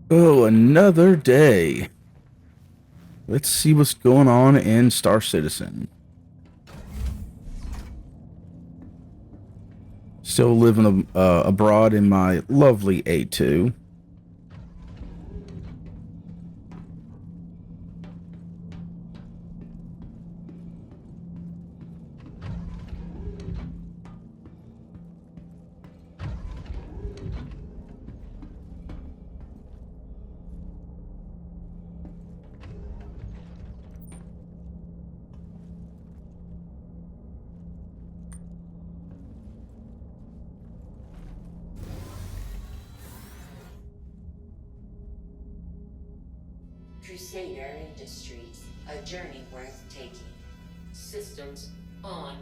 Oh, another day. Let's see what's going on in Star Citizen. Still living abroad in my lovely A2. Crusader Industries, a journey worth taking. Systems on.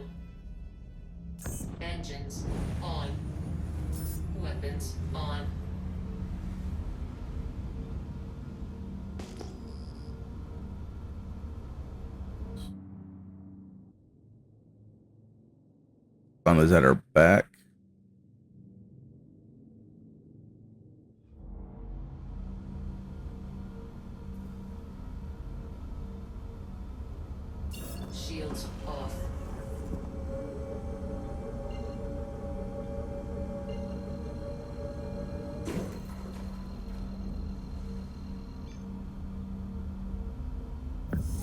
Engines on. Weapons on. Sun is at our back. Shields off.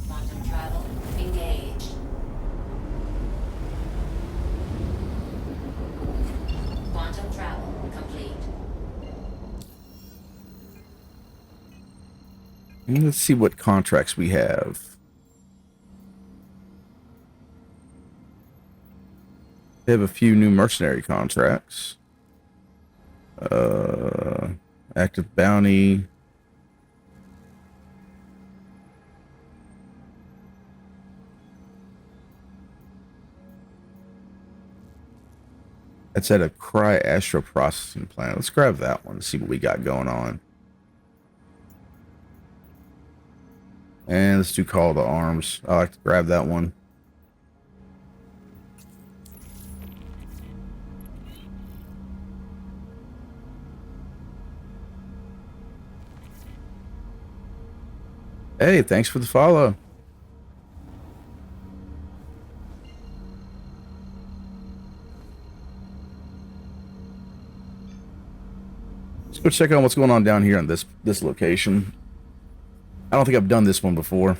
Quantum travel engaged. Quantum travel complete. And let's see what contracts we have. We have a few new mercenary contracts. Active bounty. That's at a Astro processing plant. Let's grab that one and see what we got going on. And let's do call to arms. I like to grab that one. Hey, thanks for the follow. Let's go check out what's going on down here on this location. I don't think I've done this one before.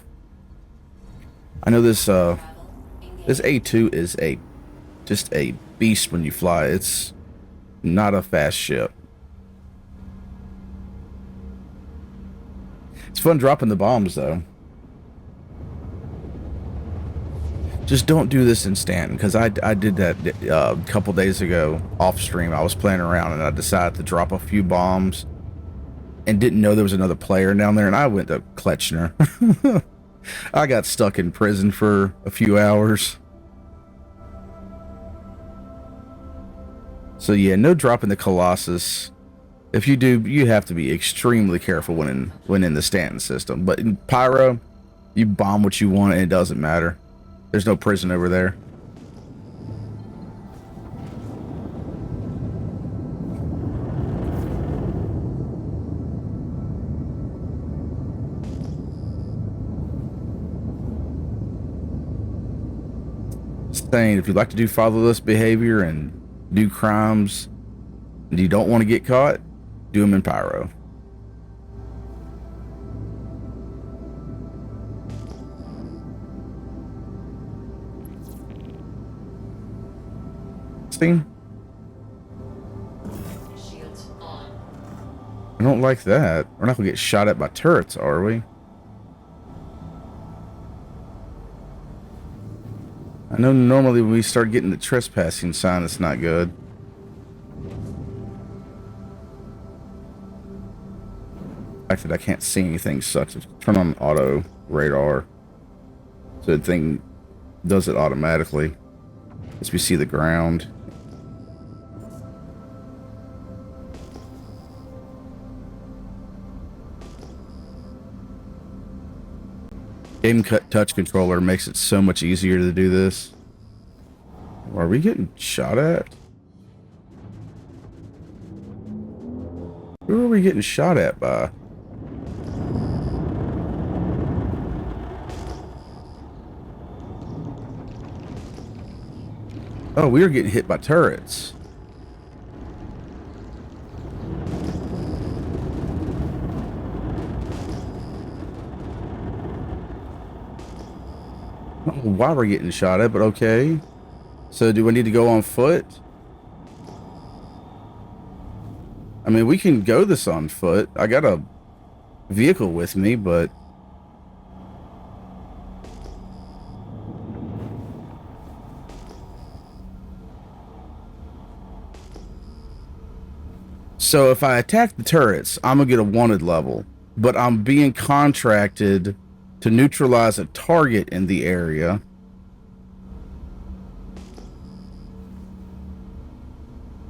I know this this A2 is just a beast when you fly. It's not a fast ship. It's fun dropping the bombs though. Just don't do this in Stanton, because I did that a couple days ago off stream. I was playing around and I decided to drop a few bombs and didn't know there was another player down there, and I went to Kletchner. I got stuck in prison for a few hours. So yeah, no dropping the Colossus. If you do, you have to be extremely careful when in the Stanton system. But in Pyro, you bomb what you want and it doesn't matter. There's no prison over there. Saying if you'd like to do fatherless behavior and do crimes and you don't want to get caught, do them in Pyro. See? Shields on. I don't like that. We're not gonna get shot at by turrets, are we? I know normally when we start getting the trespassing sign, it's not good. The fact that I can't see anything sucks. Turn on auto radar, so the thing does it automatically as we see the ground. Game cut touch controller makes it so much easier to do this. Are we getting shot at? Who are we getting shot at by? Oh, we were getting hit by turrets. I don't know why we're getting shot at, but okay. So do we need to go on foot? I mean, we can go this on foot. I got a vehicle with me, but... So if I attack the turrets, I'm gonna get a wanted level, but I'm being contracted to neutralize a target in the area.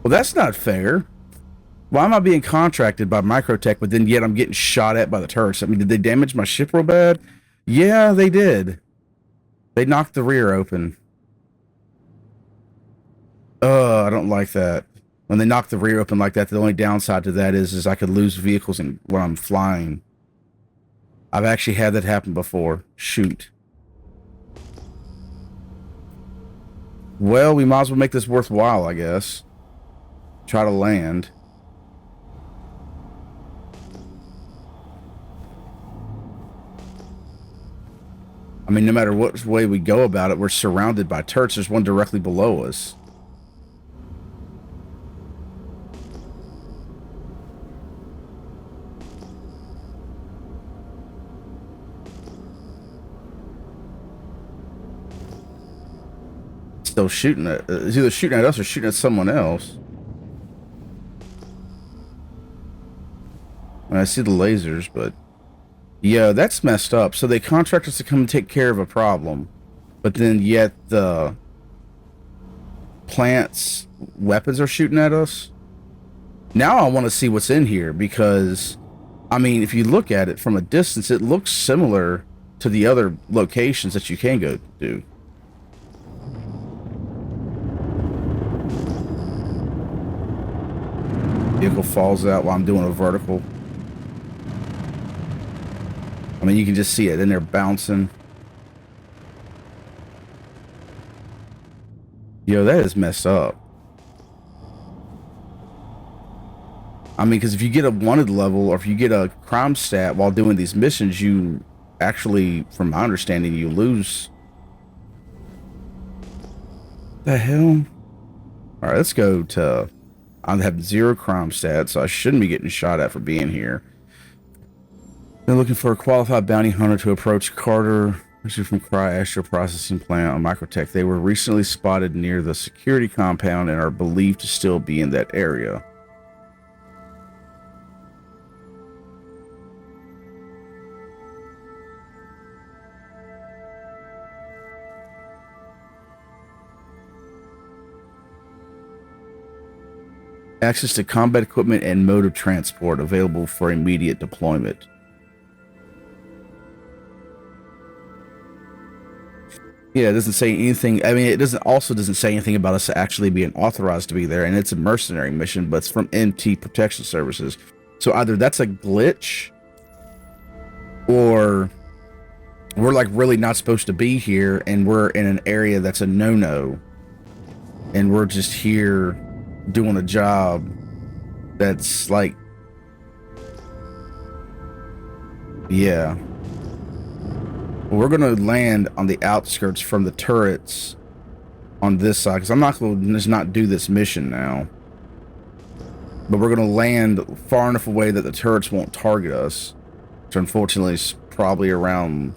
Well, that's not fair. Why am I being contracted by Microtech, but then yet I'm getting shot at by the turrets? I mean, did they damage my ship real bad? Yeah, they did. They knocked the rear open. I don't like that. When they knock the rear open like that, the only downside to that is I could lose vehicles when I'm flying. I've actually had that happen before. Shoot. Well, we might as well make this worthwhile, I guess. Try to land. I mean, no matter what way we go about it, we're surrounded by turrets. There's one directly below us. Still shooting at, it's either shooting at us or shooting at someone else. I see the lasers, but yeah, that's messed up. So they contract us to come and take care of a problem, but then yet the plant's weapons are shooting at us. Now I want to see what's in here, because I mean, if you look at it from a distance, it looks similar to the other locations that you can go to. Vehicle falls out while I'm doing a vertical. I mean, you can just see it in there bouncing. Yo, that is messed up. I mean, because if you get a wanted level or if you get a crime stat while doing these missions, you actually, from my understanding, you lose. The hell? All right, let's go to... I have 0 crime stats, so I shouldn't be getting shot at for being here. They're looking for a qualified bounty hunter to approach Carter, issued from Astro Processing Plant on Microtech. They were recently spotted near the security compound and are believed to still be in that area. Access to combat equipment and mode of transport available for immediate deployment. Yeah, it doesn't say anything. I mean, it doesn't say anything about us actually being authorized to be there, and it's a mercenary mission, but it's from MT Protection Services. So either that's a glitch, or we're like really not supposed to be here, and we're in an area that's a no-no, and we're just here doing a job that's like, yeah. We're going to land on the outskirts from the turrets on this side, because I'm not going to just not do this mission now. But we're going to land far enough away that the turrets won't target us, which unfortunately is probably around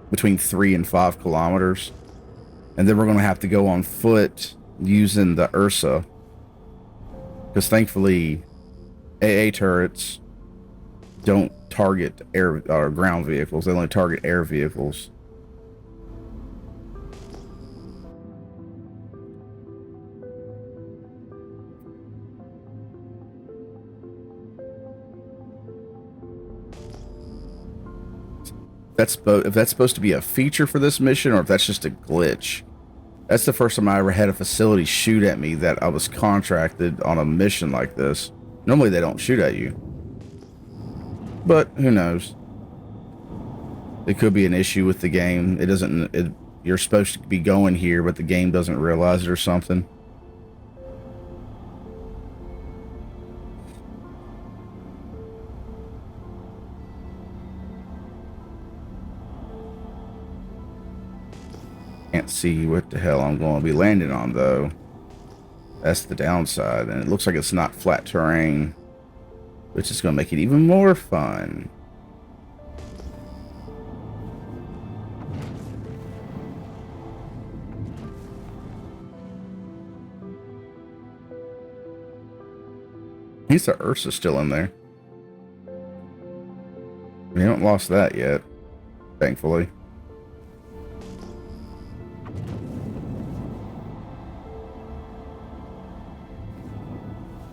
between 3 and 5 kilometers. And then we're going to have to go on foot using the Ursa, because thankfully AA turrets don't target air or ground vehicles. They only target air vehicles. If that's supposed to be a feature for this mission, or if that's just a glitch. That's the first time I ever had a facility shoot at me that I was contracted on a mission like this. Normally they don't shoot at you, but who knows? It could be an issue with the game. It doesn't. you're supposed to be going here, but the game doesn't realize it or something. Can't see what the hell I'm going to be landing on, though. That's the downside, and it looks like it's not flat terrain, which is going to make it even more fun. At least the Ursa's still in there. We haven't lost that yet, thankfully.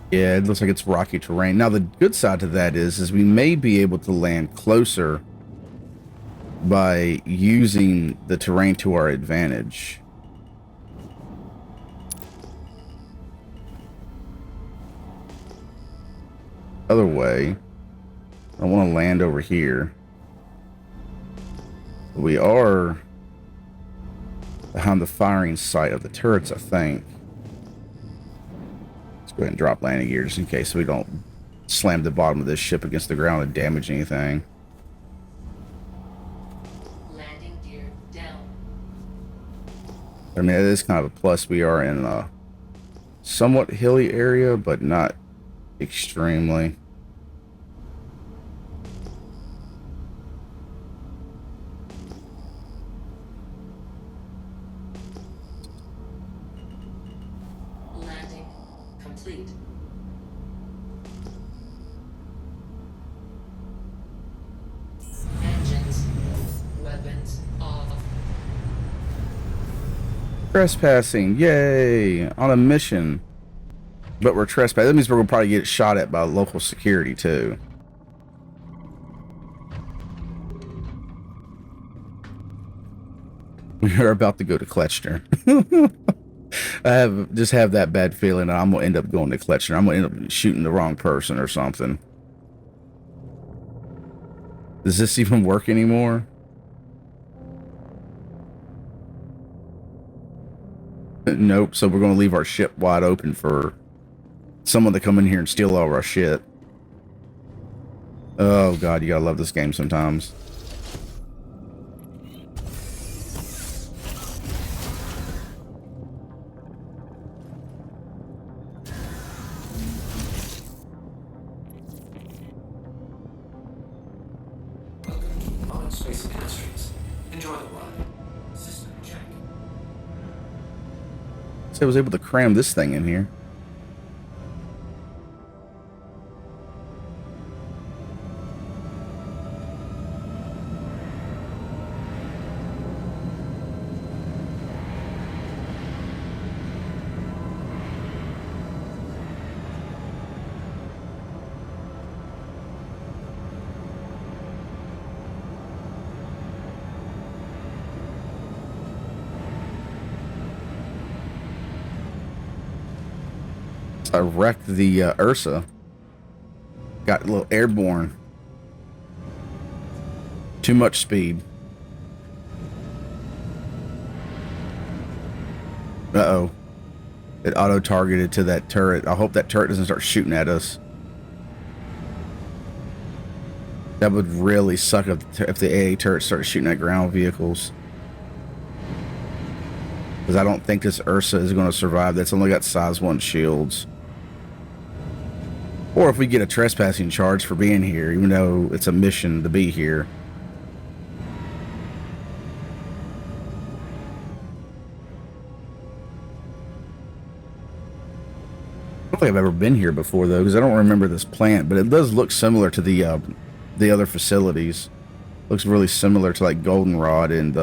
Yeah, it looks like it's rocky terrain. Now, the good side to that is we may be able to land closer by using the terrain to our advantage. Other way, I want to land over here. We are behind the firing site of the turrets, I think. Let's go ahead and drop landing gear just in case we don't slam the bottom of this ship against the ground and damage anything. Landing gear down. I mean, it is kind of a plus. We are in a somewhat hilly area, but not extremely. Landing complete. Engines. Weapons off. Trespassing, yay! On a mission. But we're trespassing. That means we're going to probably get shot at by local security, too. We are about to go to Kletchner. I just have that bad feeling that I'm going to end up going to Kletchner. I'm going to end up shooting the wrong person or something. Does this even work anymore? Nope. So we're going to leave our ship wide open for someone to come in here and steal all of our shit. Oh god, you gotta love this game sometimes. On Space Industries. Enjoy the ride. System check. So I was able to cram this thing in here. I wrecked the Ursa. Got a little airborne. Too much speed. Uh-oh. It auto-targeted to that turret. I hope that turret doesn't start shooting at us. That would really suck if the AA turret started shooting at ground vehicles. Because I don't think this Ursa is going to survive. That's only got size 1 shields. Or if we get a trespassing charge for being here, even though it's a mission to be here. I don't think I've ever been here before, though, because I don't remember this plant, but it does look similar to the other facilities. Looks really similar to, like, Goldenrod and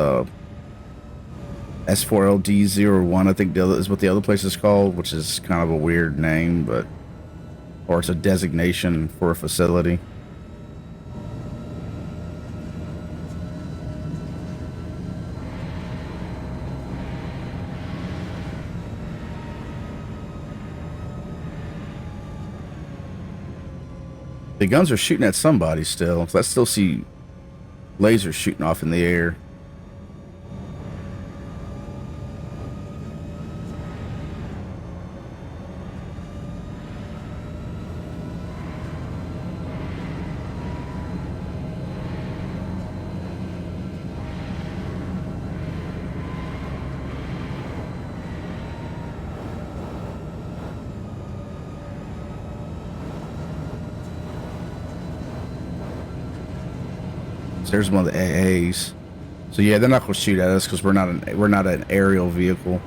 S4LD01, I think is what the other place is called, which is kind of a weird name, but... Or it's a designation for a facility. The guns are shooting at somebody still. So I still see lasers shooting off in the air. There's one of the AAs. So yeah, they're not going to shoot at us because we're not an aerial vehicle.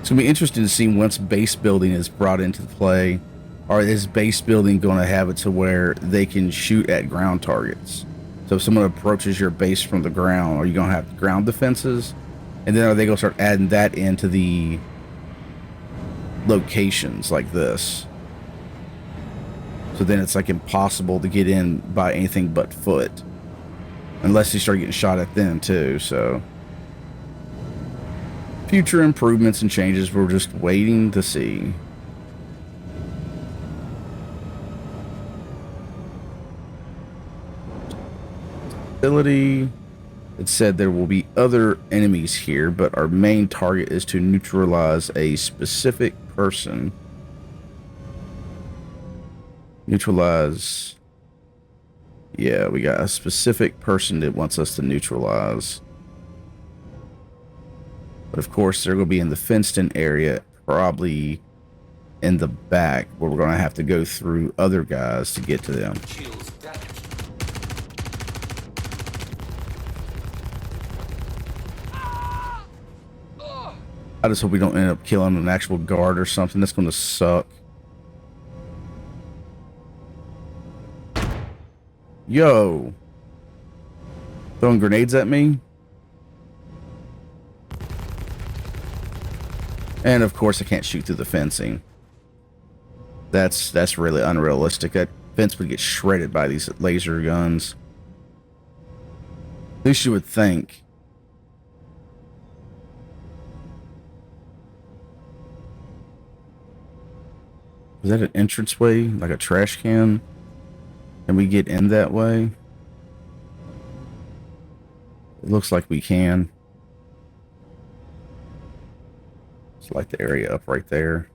It's going to be interesting to see once base building is brought into play. Or is base building going to have it to where they can shoot at ground targets? So if someone approaches your base from the ground, are you going to have ground defenses? And then are they going to start adding that into the locations like this? So then it's like impossible to get in by anything but foot. Unless you start getting shot at them too, so. Future improvements and changes, we're just waiting to see. Ability. It said there will be other enemies here, but our main target is to neutralize a specific person. Neutralize. Yeah, we got a specific person that wants us to neutralize. But of course, they're going to be in the fenced-in area, probably in the back, where we're going to have to go through other guys to get to them. Shields damaged. I just hope we don't end up killing an actual guard or something. That's going to suck. Yo. Throwing grenades at me. And of course I can't shoot through the fencing. That's really unrealistic. That fence would get shredded by these laser guns. At least you would think. Is that an entranceway? Like a trash can? Can we get in that way? It looks like we can. Let's light the area up right there.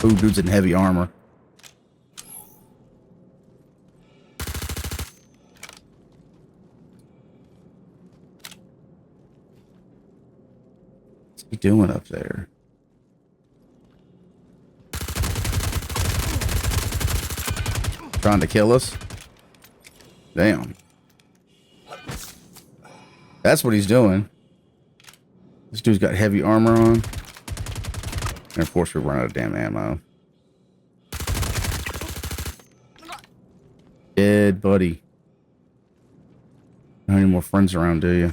Ooh, dude's in heavy armor. What's he doing up there? Trying to kill us? Damn. That's what he's doing. This dude's got heavy armor on. And of course we run out of damn ammo. Dead buddy. Don't have any more friends around, do you?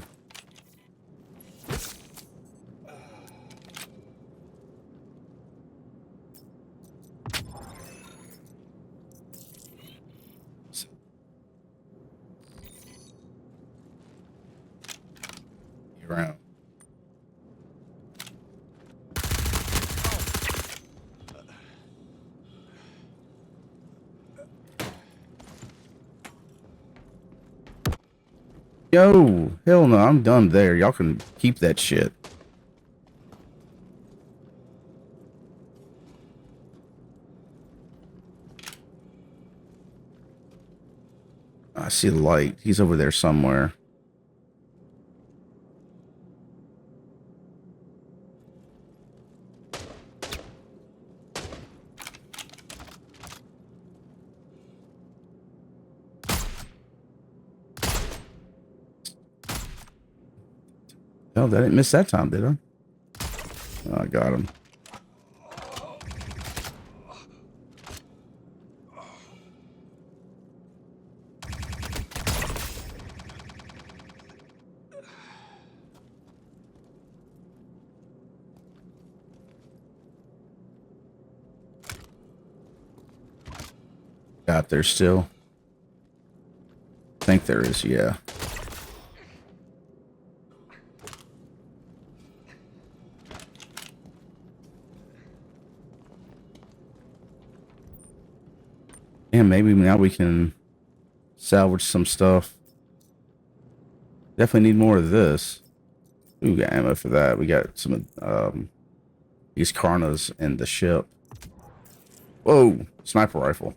Around. Yo, hell no, I'm done there. Y'all can keep that shit. I see the light. He's over there somewhere. Oh, I didn't miss that time, did I? Oh, I got him. Got there still. I think there is, yeah. Damn, maybe now we can salvage some stuff. Definitely need more of this. Ooh, we got ammo for that. We got some these Karnas in the ship. Whoa, sniper rifle.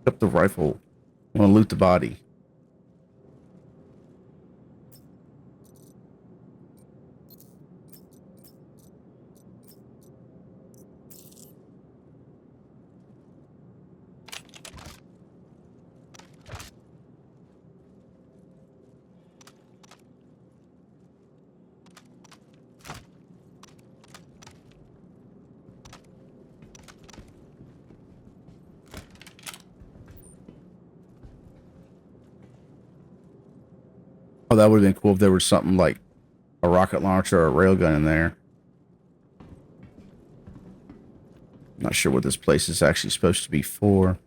Up the rifle. I want to loot the body. Oh, that would have been cool if there was something like a rocket launcher or a railgun in there. Not sure what this place is actually supposed to be for.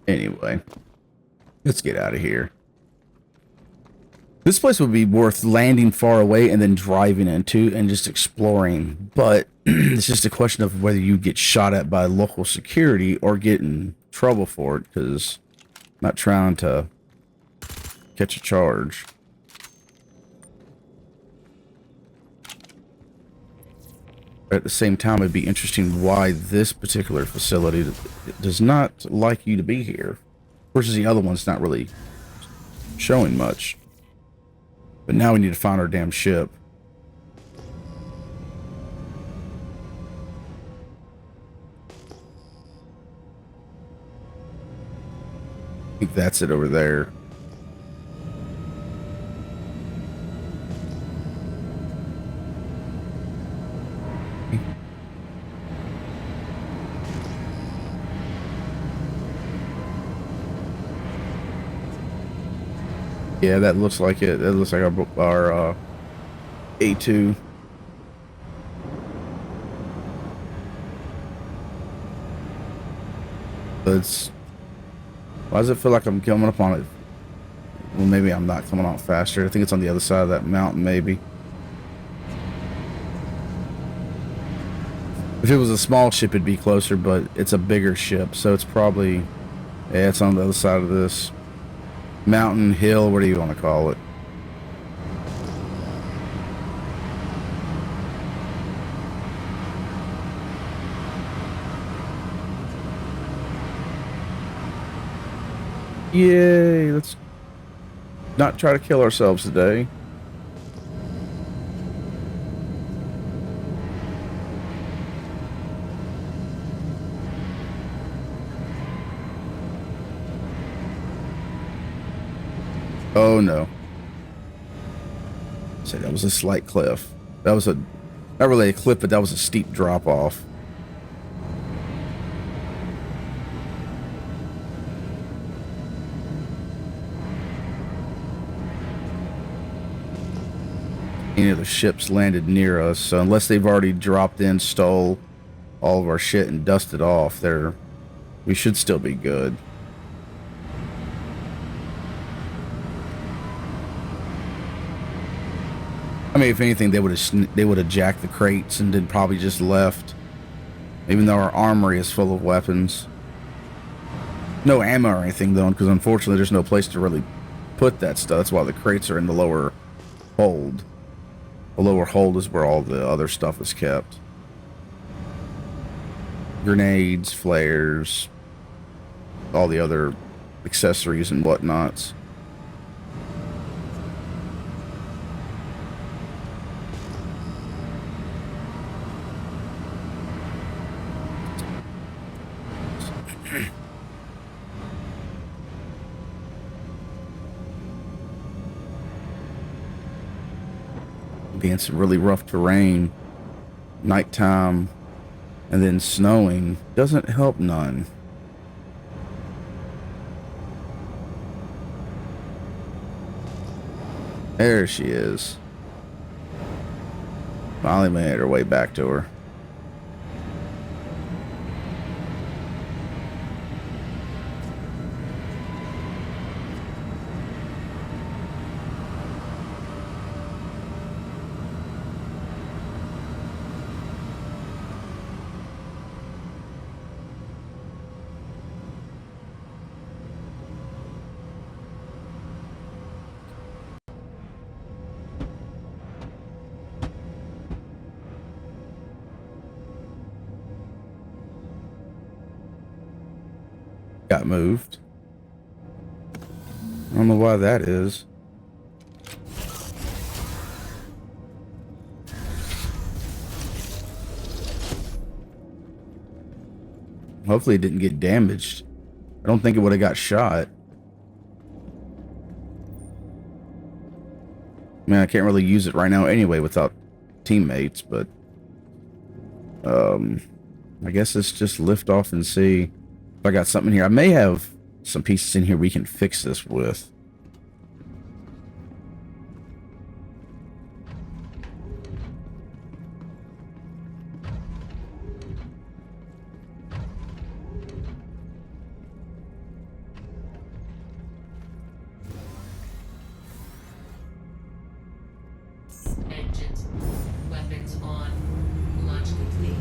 Anyway, let's get out of here. This place would be worth landing far away and then driving into and just exploring. But it's just a question of whether you get shot at by local security or get in trouble for it, because I'm not trying to catch a charge. But at the same time, it'd be interesting why this particular facility does not like you to be here, versus the other one's not really showing much. But now we need to find our damn ship. I think that's it over there. Yeah, that looks like it. That looks like our A2. It's, why does it feel like I'm coming up on it? Well, maybe I'm not coming on faster. I think it's on the other side of that mountain, maybe. If it was a small ship, it'd be closer, but it's a bigger ship, so it's probably, yeah, it's on the other side of this mountain, hill, what do you want to call it? Yay, let's not try to kill ourselves today. Oh no. Say that was a slight cliff. That was not really a cliff, but that was a steep drop off. Any of the ships landed near us, so unless they've already dropped in, stole all of our shit and dusted off, we should still be good. I mean, if anything, they would have jacked the crates and then probably just left. Even though our armory is full of weapons. No ammo or anything though, because unfortunately there's no place to really put that stuff. That's why the crates are in the lower hold. The lower hold is where all the other stuff is kept. Grenades, flares, all the other accessories and whatnots. Being some really rough terrain, nighttime, and then snowing doesn't help none. There she is. Finally made her way back to her. Got moved. I don't know why that is. Hopefully it didn't get damaged. I don't think it would have got shot. I mean, I can't really use it right now anyway without teammates, but I guess let's just lift off and see if I got something here. I may have some pieces in here we can fix this with. Engines. Weapons on. Launch complete.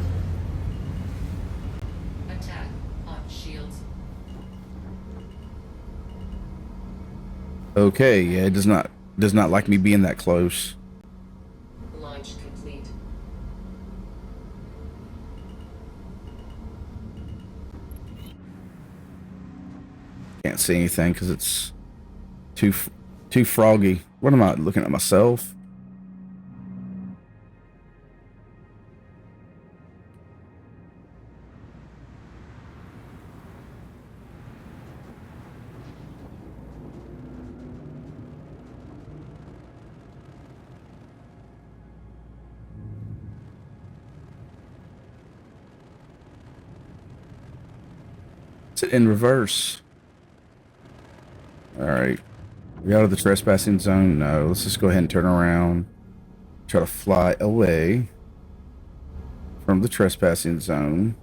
Attack on shields. Okay, yeah, it does not like me being that close. Launch complete. Can't see anything because it's too froggy. What am I looking at, myself? It's in reverse. All right. We out of the trespassing zone? No. Let's just go ahead and turn around. Try to fly away from the trespassing zone.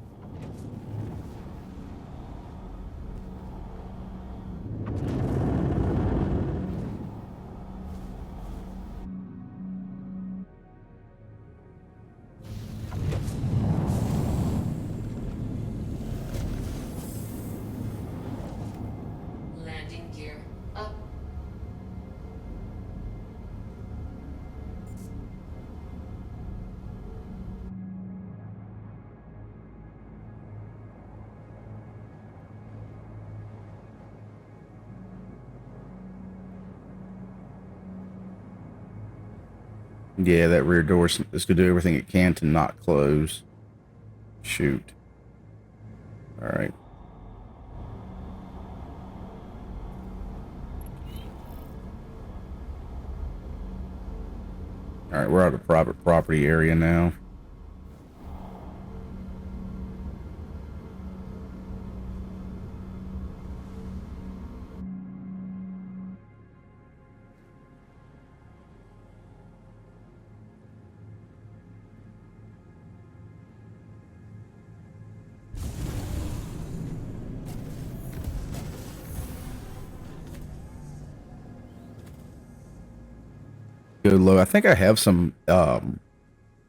Landing gear up. Yeah, that rear door is going to do everything it can to not close. Shoot. All right. All right, we're out of private property area now. Go low. I think I have some. I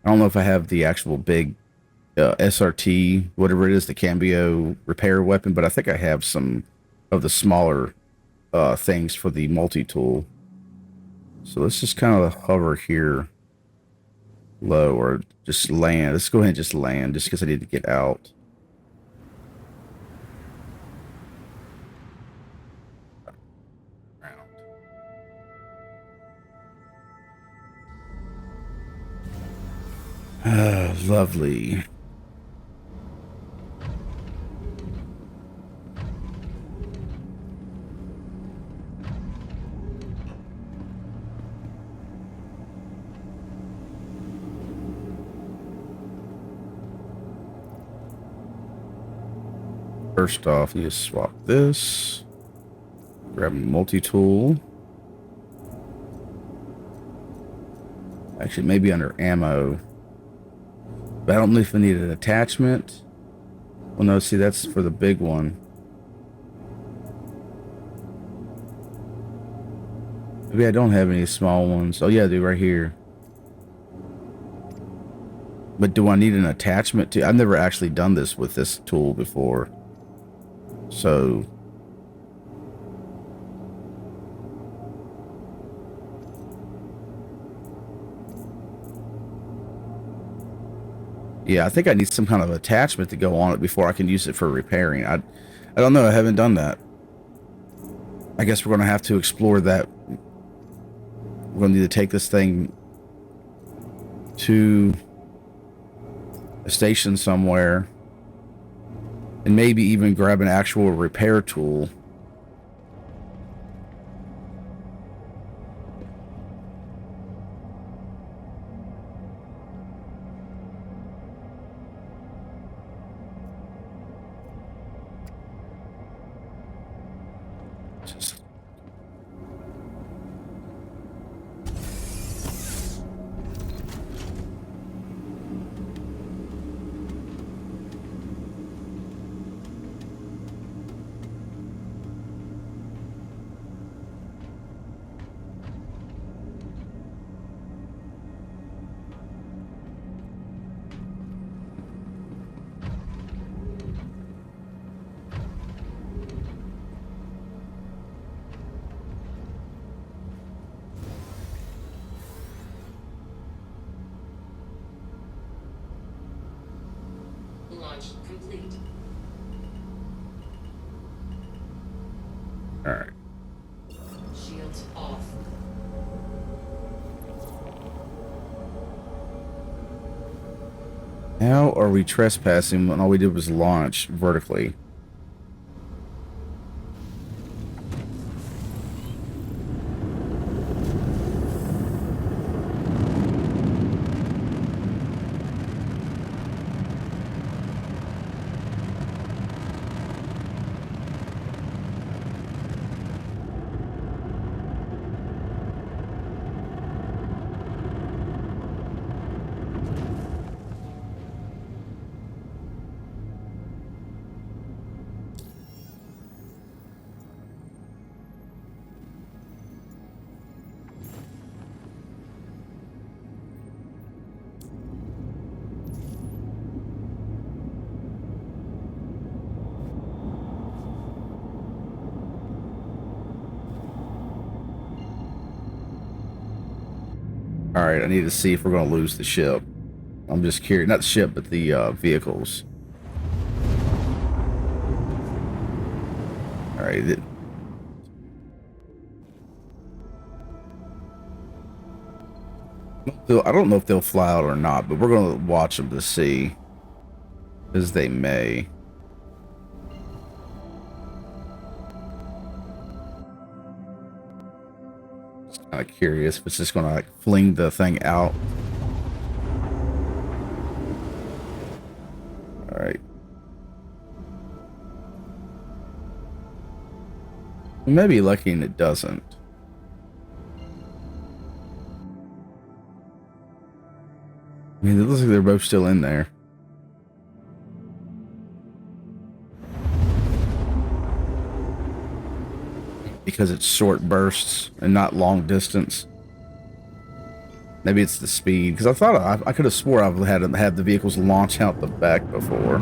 don't know if I have the actual big SRT, whatever it is, the cambio repair weapon, but I think I have some of the smaller things for the multi-tool. So let's just kind of hover here low, or just land. Let's go ahead and just land, just because I need to get out. Ah, lovely. First off, you just swap this. Grab a multi-tool. Actually, maybe under ammo. But I don't know if I need an attachment. Well, no, see, that's for the big one. Maybe I don't have any small ones. Oh, yeah, I do right here. But do I need an attachment to... I've never actually done this with this tool before. So... yeah, I think I need some kind of attachment to go on it before I can use it for repairing. I don't know. I haven't done that. I guess we're going to have to explore that. We're going to need to take this thing to a station somewhere and maybe even grab an actual repair tool. Launch complete. All right. Shields off. How are we trespassing when all we did was launch vertically? All right, I need to see if we're going to lose the ship. I'm just curious. Not the ship, but the vehicles. All right. I don't know if they'll fly out or not, but we're going to watch them to see. Because they may. Just kind of curious if it's just going to like fling the thing out. All right. We may be lucky and it doesn't. I mean, it looks like they're both still in there. Because it's short bursts and not long distance. Maybe it's the speed. Because I thought I could have swore I've had the vehicles launch out the back before.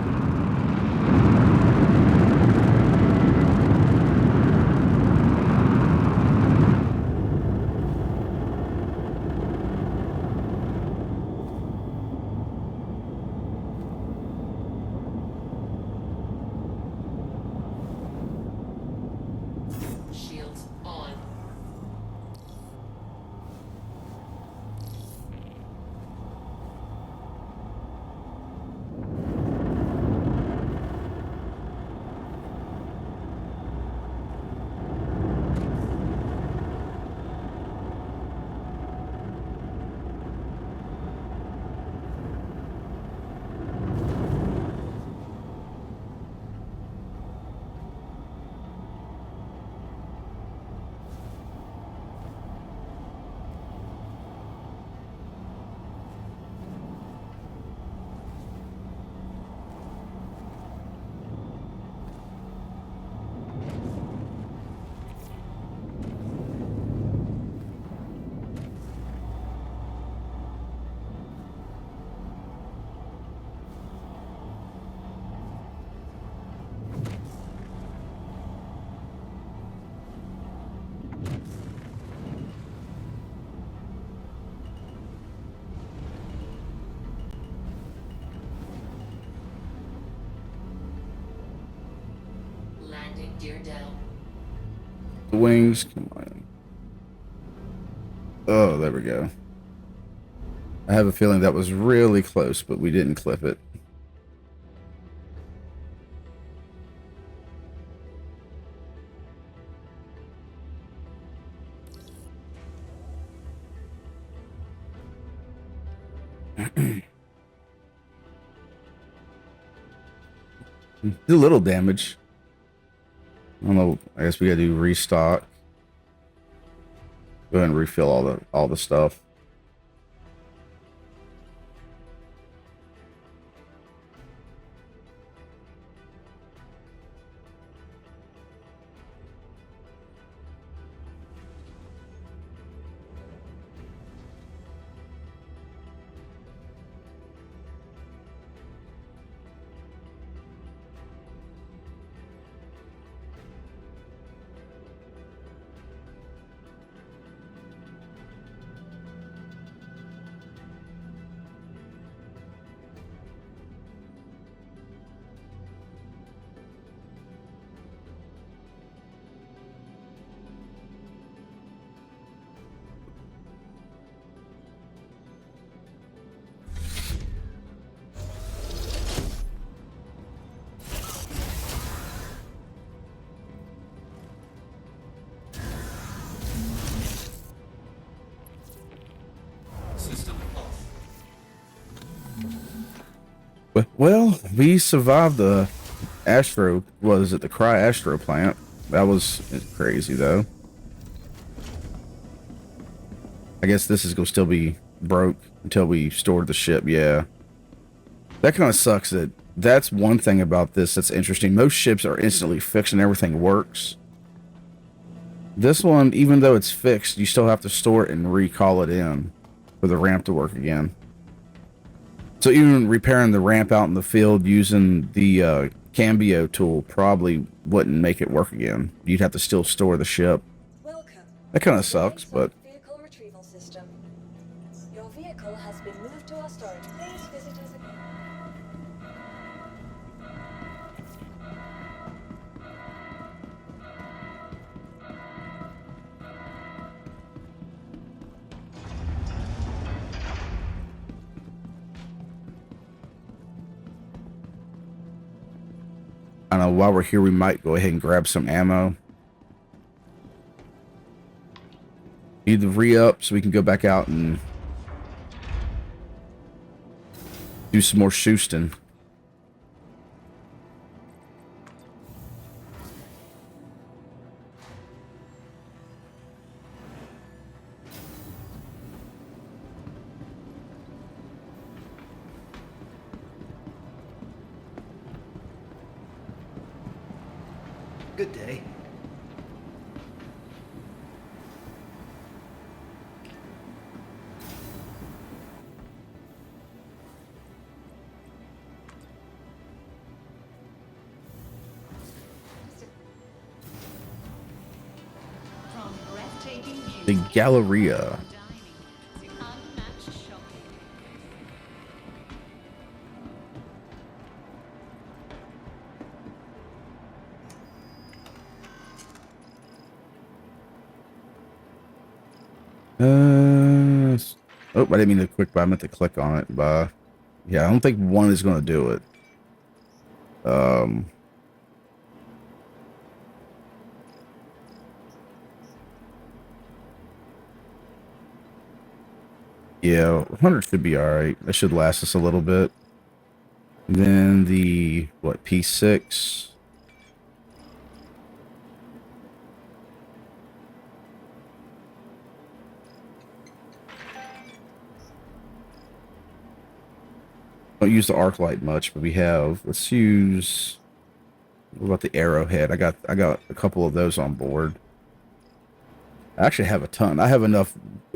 Shields on. Landing gear down. The wings, come on. Oh, there we go. I have a feeling that was really close, but we didn't clip it. Did a little damage. I don't know. I guess we gotta do restock. Go ahead and refill all the stuff. System off. Well, we survived the Astro. Was it the Cry Astro plant? That was crazy, though. I guess this is gonna still be broke until we stored the ship. Yeah, that kind of sucks. That's one thing about this that's interesting. Most ships are instantly fixed and everything works. This one, even though it's fixed, you still have to store it and recall it in for the ramp to work again. So even repairing the ramp out in the field using the Cambio tool probably wouldn't make it work again. You'd have to still store the ship. Welcome. That kind of sucks, but Vehicle retrieval system. Your vehicle has been moved to our storage. Please visit us again. I don't know, while we're here, we might go ahead and grab some ammo. Need the re-up so we can go back out and do some more shoosting. Good day. From breathtaking views The Galleria. to unmatched shopping. Oh, I didn't mean to click, but I meant to click on it. But yeah, I don't think one is going to do it. Yeah, 100 should be all right. That should last us a little bit. Then the what, P6. Don't use the arc light much, but we have. Let's use. What about the arrowhead? I got a couple of those on board. I actually have a ton. I have enough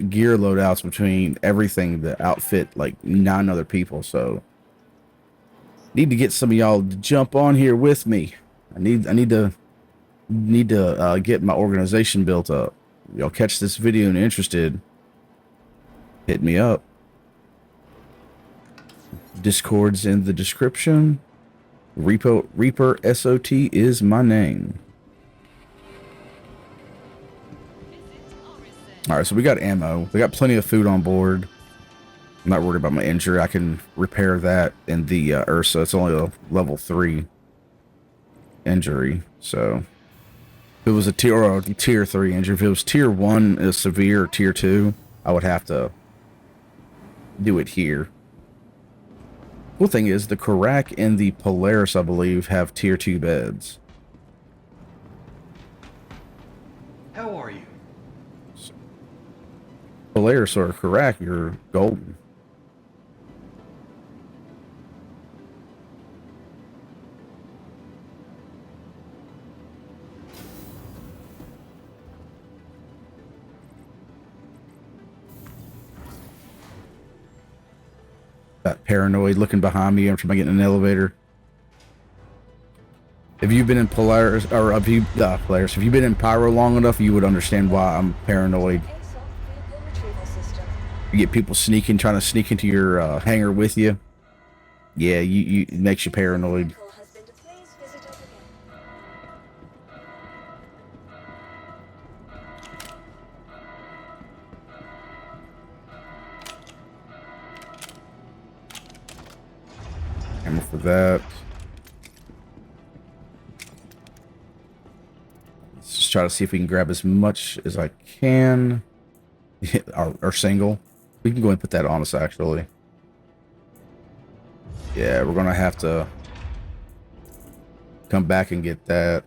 gear loadouts between everything to outfit like 9 other people. So need to get some of y'all to jump on here with me. I need to get my organization built up. Y'all catch this video and interested, hit me up. Discord's in the description. Reaper SOT is my name. All right, so we got ammo. We got plenty of food on board. I'm not worried about my injury. I can repair that in the Ursa. It's only a level 3 injury. So if it was a tier 3 injury, if it was tier 1 is severe, or tier 2, I would have to do it here. Cool thing is the Karak and the Polaris, I believe, have tier 2 beds. How are you? Polaris or Karak, you're golden. That paranoid looking behind me after I get in an elevator. If you've been in Polaris, or if you've been in Pyro long enough, you would understand why I'm paranoid. A soft vehicle retrieval system. You get people trying to sneak into your hangar with you. Yeah, it makes you paranoid. Vehicle has been to please visit us again. Ammo for that. Let's just try to see if we can grab as much as I can. Our single. We can go and put that on us, actually. Yeah, we're gonna have to come back and get that.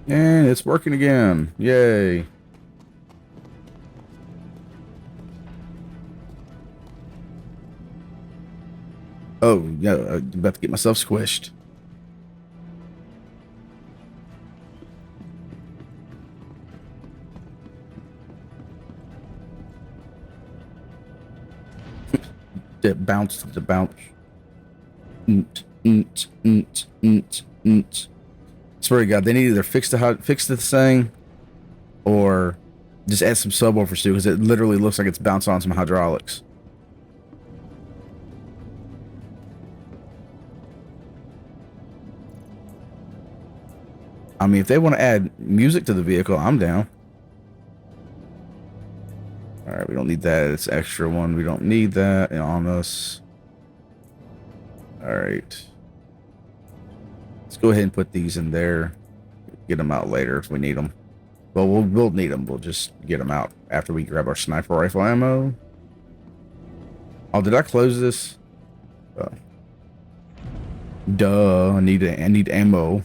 And it's working again. Yay. Oh, yeah, I'm about to get myself squished. That bounce to bounce. Swear to God, they need to either fix the thing or just add some subwoofers too, because it literally looks like it's bouncing on some hydraulics. I mean, if they want to add music to the vehicle, I'm down. All right, we don't need that. It's extra one. We don't need that on us. All right. Let's go ahead and put these in there. Get them out later if we need them. Well, we'll need them. We'll just get them out after we grab our sniper rifle ammo. Oh, did I close this? Duh. I need ammo.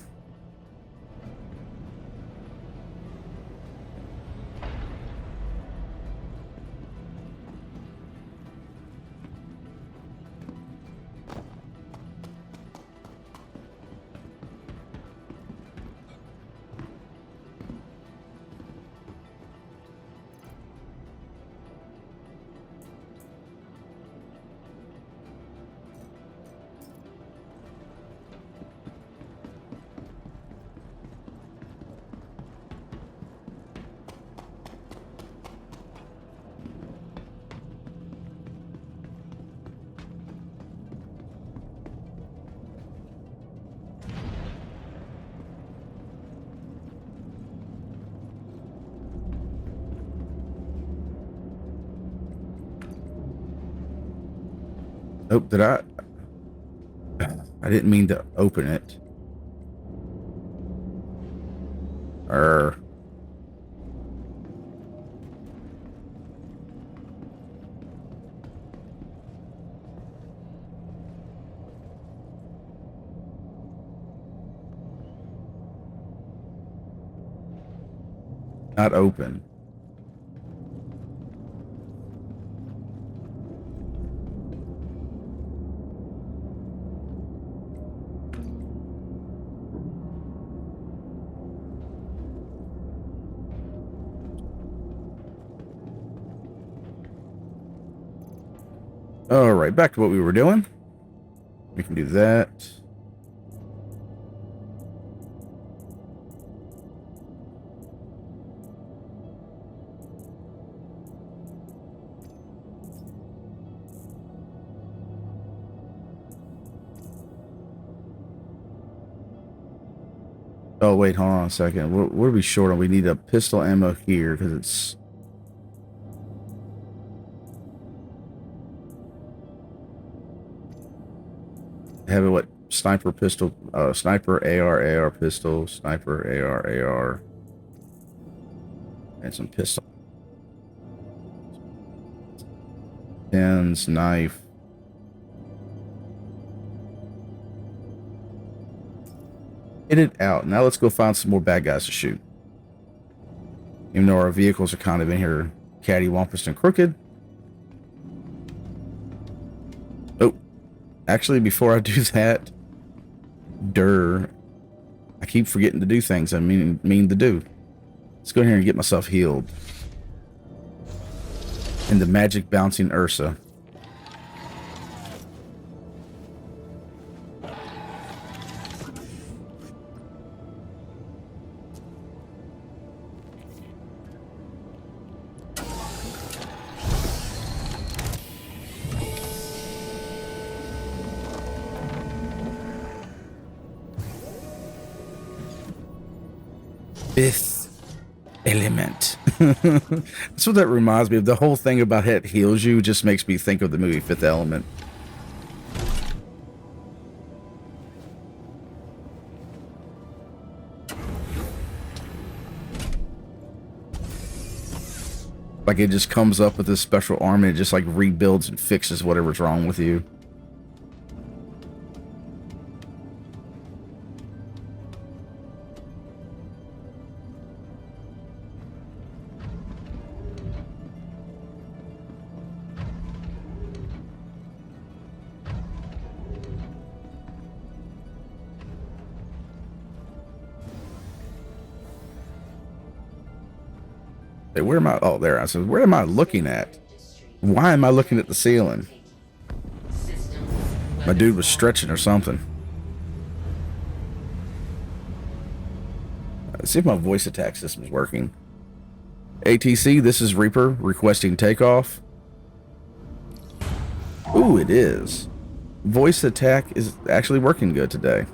Oh, did I? I didn't mean to open it. Not open. All right, back to what we were doing. We can do that. Oh, wait, hold on a second. What are we short on? We need a pistol ammo here because it's... Have it, what? Sniper pistol, sniper AR pistol, sniper AR, and some pistol. Pins, knife. Get it out. Now let's go find some more bad guys to shoot. Even though our vehicles are kind of in here cattywampus and crooked. Oh, actually, before I do that, I keep forgetting to do things I mean to do. Let's go in here and get myself healed. And the magic bouncing Ursa. Fifth element. That's what that reminds me of. The whole thing about it heals you just makes me think of the movie Fifth Element. Like it just comes up with this special arm and it just like rebuilds and fixes whatever's wrong with you. Hey, where am I? Oh, there. I said, where am I looking at? Why am I looking at the ceiling? My dude was stretching or something. Let's see if my voice attack system is working. ATC, this is Reaper requesting takeoff. Ooh, it is. Voice attack is actually working good today.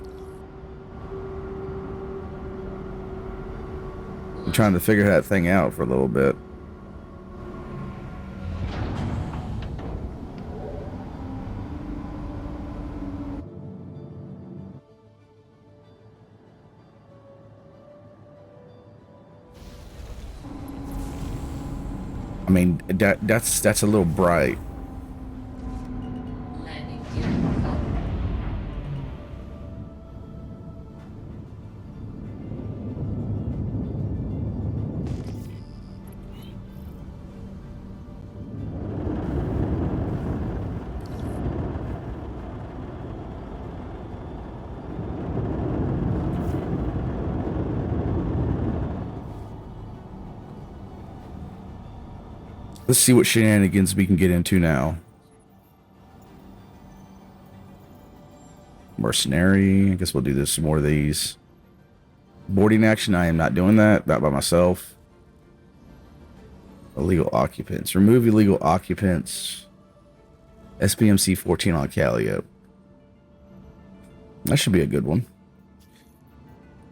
I'm trying to figure that thing out for a little bit. I mean, that's a little bright. Landing gear. Let's see what shenanigans we can get into now. Mercenary. I guess we'll do this some more of these. Boarding action. I am not doing that. Not by myself. Illegal occupants. Remove illegal occupants. SPMC 14 on Callio. That should be a good one.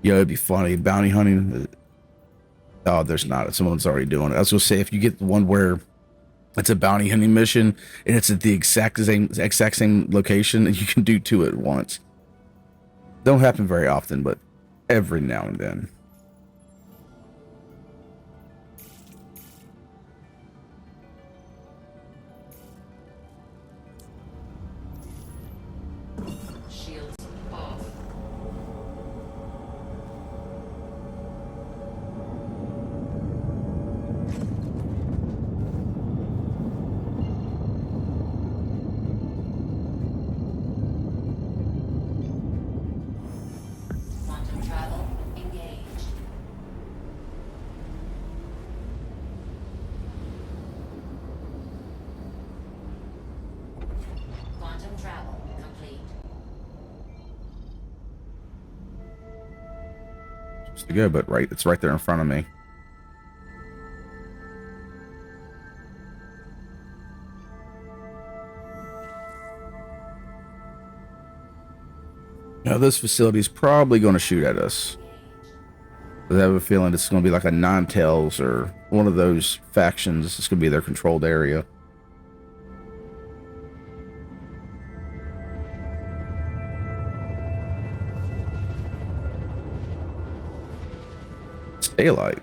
Yeah, it'd be funny. Bounty hunting. Oh, there's not. Someone's already doing it. I was going to say, if you get the one where it's a bounty hunting mission and it's at the exact same location, and you can do two at once. Don't happen very often, but every now and then. Shields off. to go, but it's right there in front of me. Now this facility is probably going to shoot at us. I have a feeling it's going to be like a Nine-Tails or one of those factions. It's going to be their controlled area. It's daylight.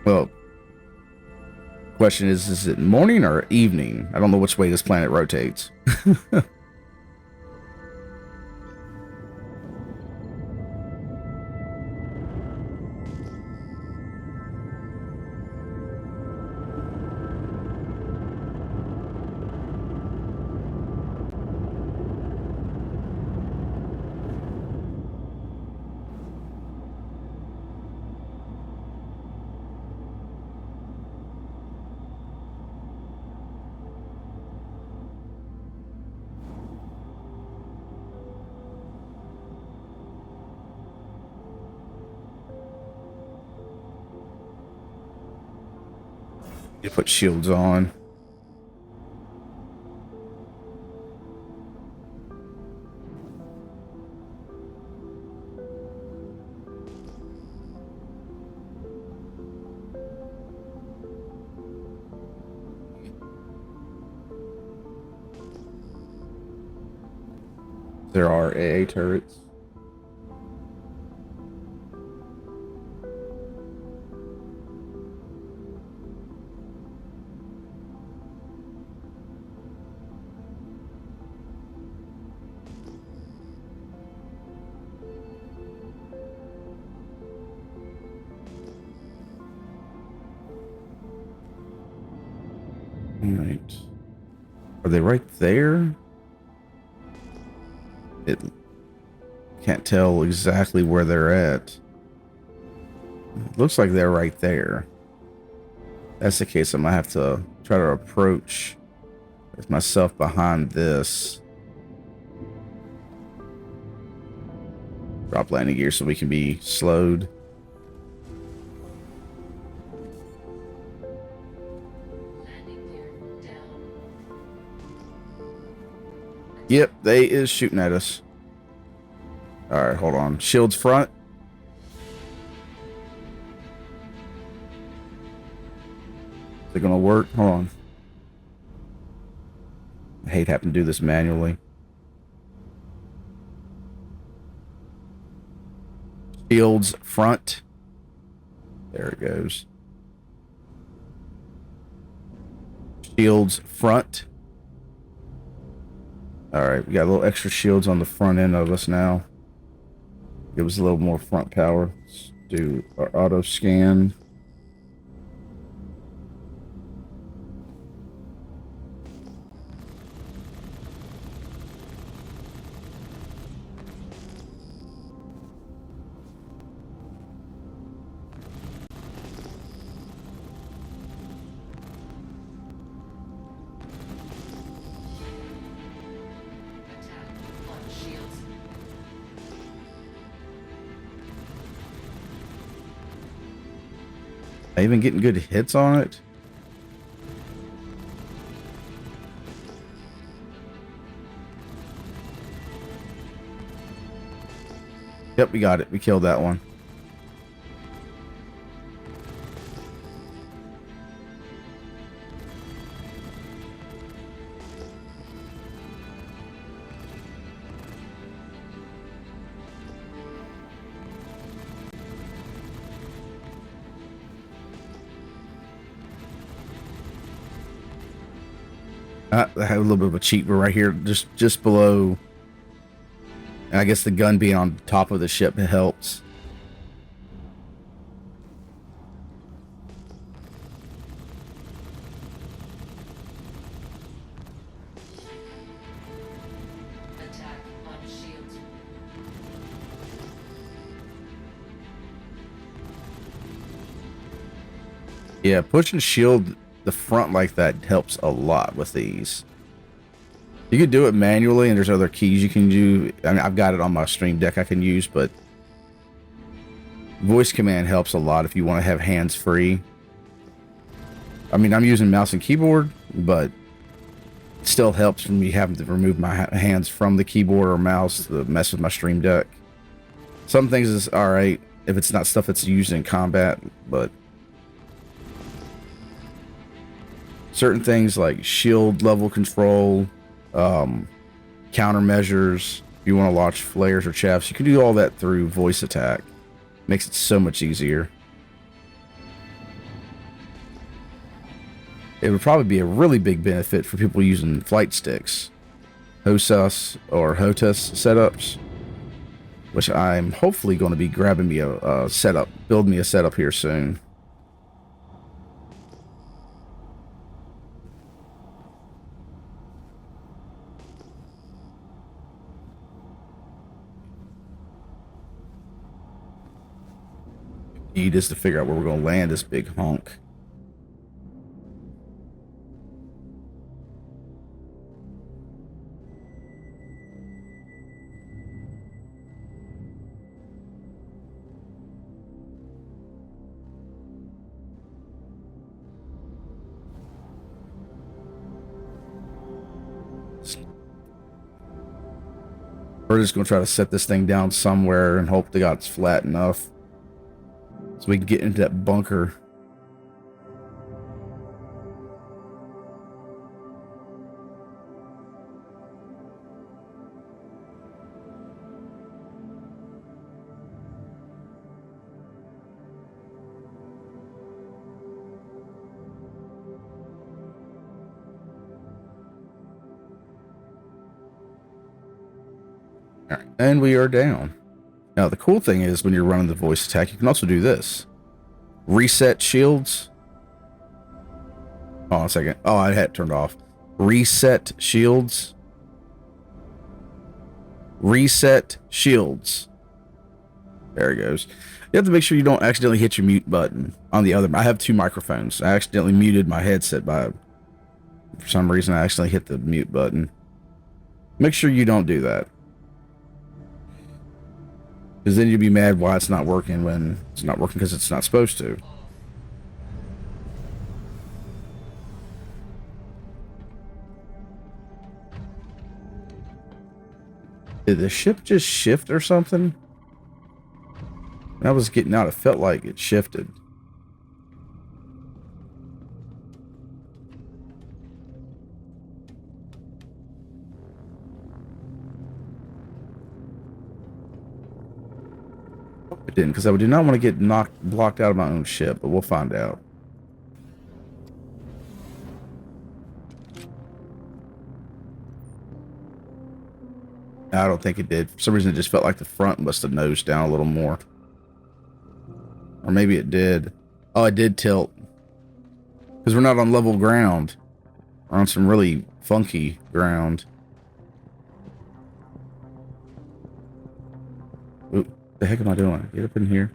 Well, question is it morning or evening? I don't know which way this planet rotates. You put shields on. There are AA turrets. Right. Are they right there? It can't tell exactly where they're at. It looks like they're right there. That's the case. I'm gonna have to try to approach with myself behind this. Drop landing gear so we can be slowed. Yep, they is shooting at us. All right, hold on. Shields front. Is it gonna work? Hold on. I hate having to do this manually. Shields front. There it goes. Shields front. All right, we got a little extra shields on the front end of us now. Give us a little more front power. Let's do our auto scan. I even getting good hits on it. Yep, we got it. We killed that one. I have a little bit of a cheat. We're right here, just below. And I guess the gun being on top of the ship helps. Attack on shields. Yeah, pushing shield the front like that helps a lot with these. You could do it manually, and there's other keys you can do. I mean, I've got it on my Stream Deck I can use, but voice command helps a lot if you want to have hands free. I mean, I'm using mouse and keyboard, but it still helps from me having to remove my hands from the keyboard or mouse to mess with my Stream Deck. Some things is alright if it's not stuff that's used in combat, but certain things like shield level control, countermeasures, if you want to launch flares or chaffs, you can do all that through voice attack. Makes it so much easier. It would probably be a really big benefit for people using flight sticks, HOSUS or HOTUS setups, which I'm hopefully going to be grabbing me a setup, build me a setup here soon. Need is to figure out where we're going to land this big honk. We're just going to try to set this thing down somewhere and hope to God it's flat enough so we can get into that bunker. All right, and we are down. Now, the cool thing is when you're running the voice attack, you can also do this. Reset shields. Hold on a second. Oh, I had it turned off. Reset shields. Reset shields. There it goes. You have to make sure you don't accidentally hit your mute button on the other. I have two microphones. I accidentally muted my headset for some reason. I accidentally hit the mute button. Make sure you don't do that. Because then you'd be mad why it's not working when it's not working because it's not supposed to. Did the ship just shift or something? When I was getting out, it felt like it shifted. It didn't, because I do not want to get blocked out of my own ship, but we'll find out. I don't think it did. For some reason, it just felt like the front must have nosed down a little more. Or maybe it did. Oh, it did tilt. Because we're not on level ground. We're on some really funky ground. Oop, what the heck am I doing? Get up in here.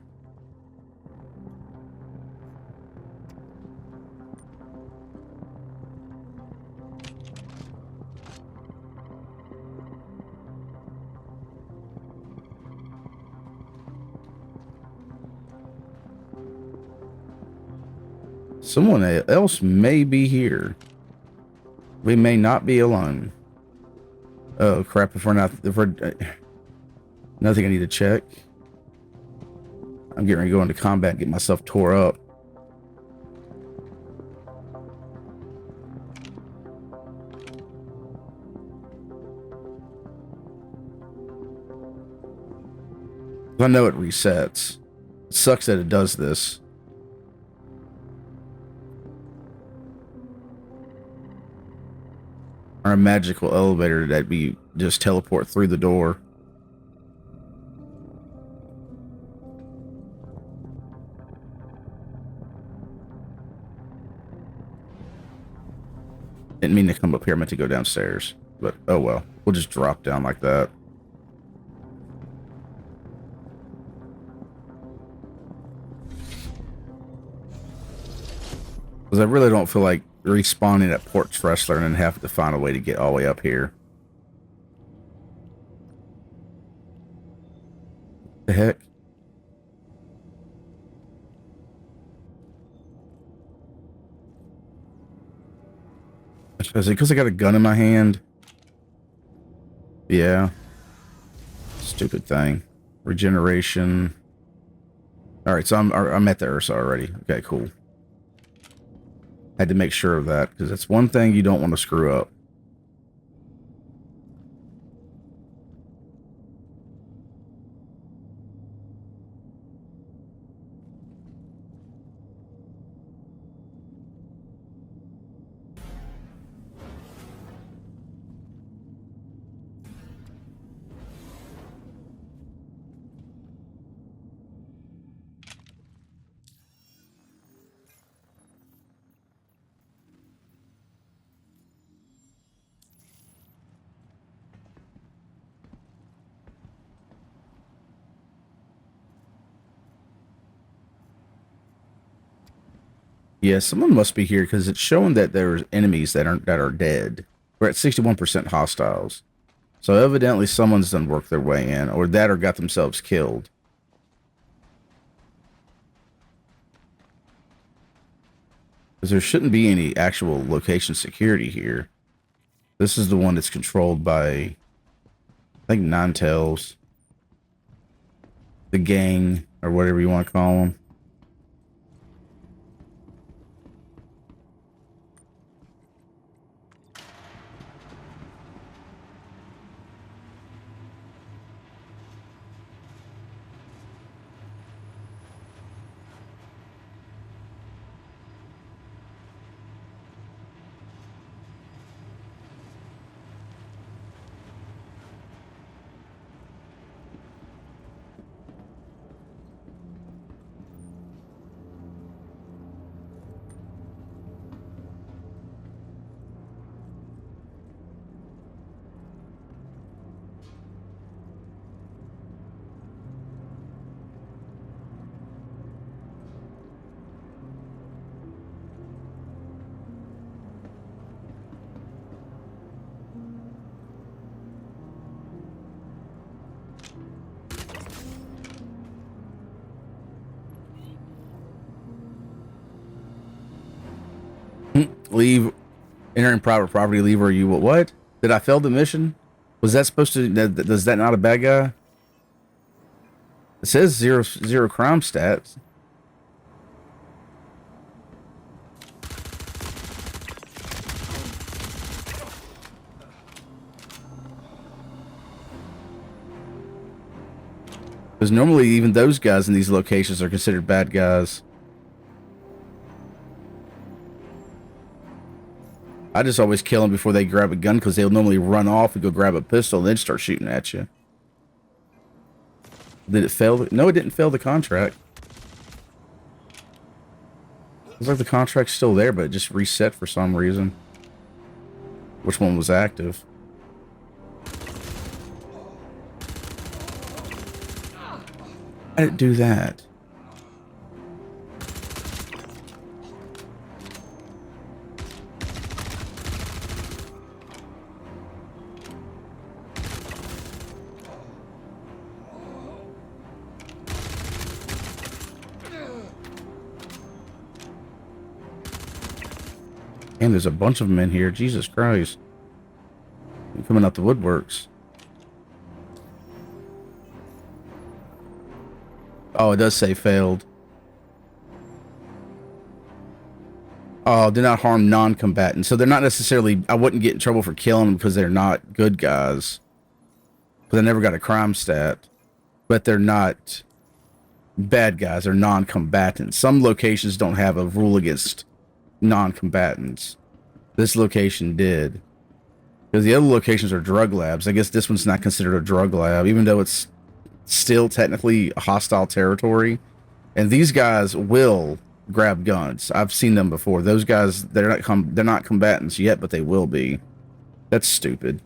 Someone else may be here. We may not be alone. Oh crap! If we're nothing I need to check. I'm getting ready to go into combat and get myself tore up. I know it resets. It sucks that it does this. Or a magical elevator that we just teleport through the door. Didn't mean to come up here. I meant to go downstairs. But oh well. We'll just drop down like that. Because I really don't feel like respawning at Port Tressler and then having to find a way to get all the way up here. The heck? Is it because I got a gun in my hand? Yeah. Stupid thing. Regeneration. Alright, so I'm at the Ursa already. Okay, cool. Had to make sure of that, because that's one thing you don't want to screw up. Yeah, someone must be here because it's showing that there's enemies that are dead. We're at 61% hostiles. So evidently someone's done work their way in, or that or got themselves killed. Because there shouldn't be any actual location security here. This is the one that's controlled by, I think, Nine Tails. The gang, or whatever you want to call them. Leave. Entering private property, leave, or you what? Did I fail the mission? Was that supposed to, does that not a bad guy? It says zero crime stats. Because normally even those guys in these locations are considered bad guys. I just always kill them before they grab a gun because they'll normally run off and go grab a pistol and then start shooting at you. Did it fail? No, it didn't fail the contract. Looks like the contract's still there, but it just reset for some reason. Which one was active? I didn't do that. And there's a bunch of them in here. Jesus Christ. They're coming out the woodworks. Oh, it does say failed. Oh, do not harm non-combatants. So they're not necessarily... I wouldn't get in trouble for killing them because they're not good guys. Because I never got a crime stat. But they're not bad guys. They're non-combatants. Some locations don't have a rule against non-combatants. This location did. Because the other locations are drug labs. I guess this one's not considered a drug lab, even though it's still technically hostile territory. And these guys will grab guns. I've seen them before. Those guys, they're not combatants yet, but they will be. That's stupid.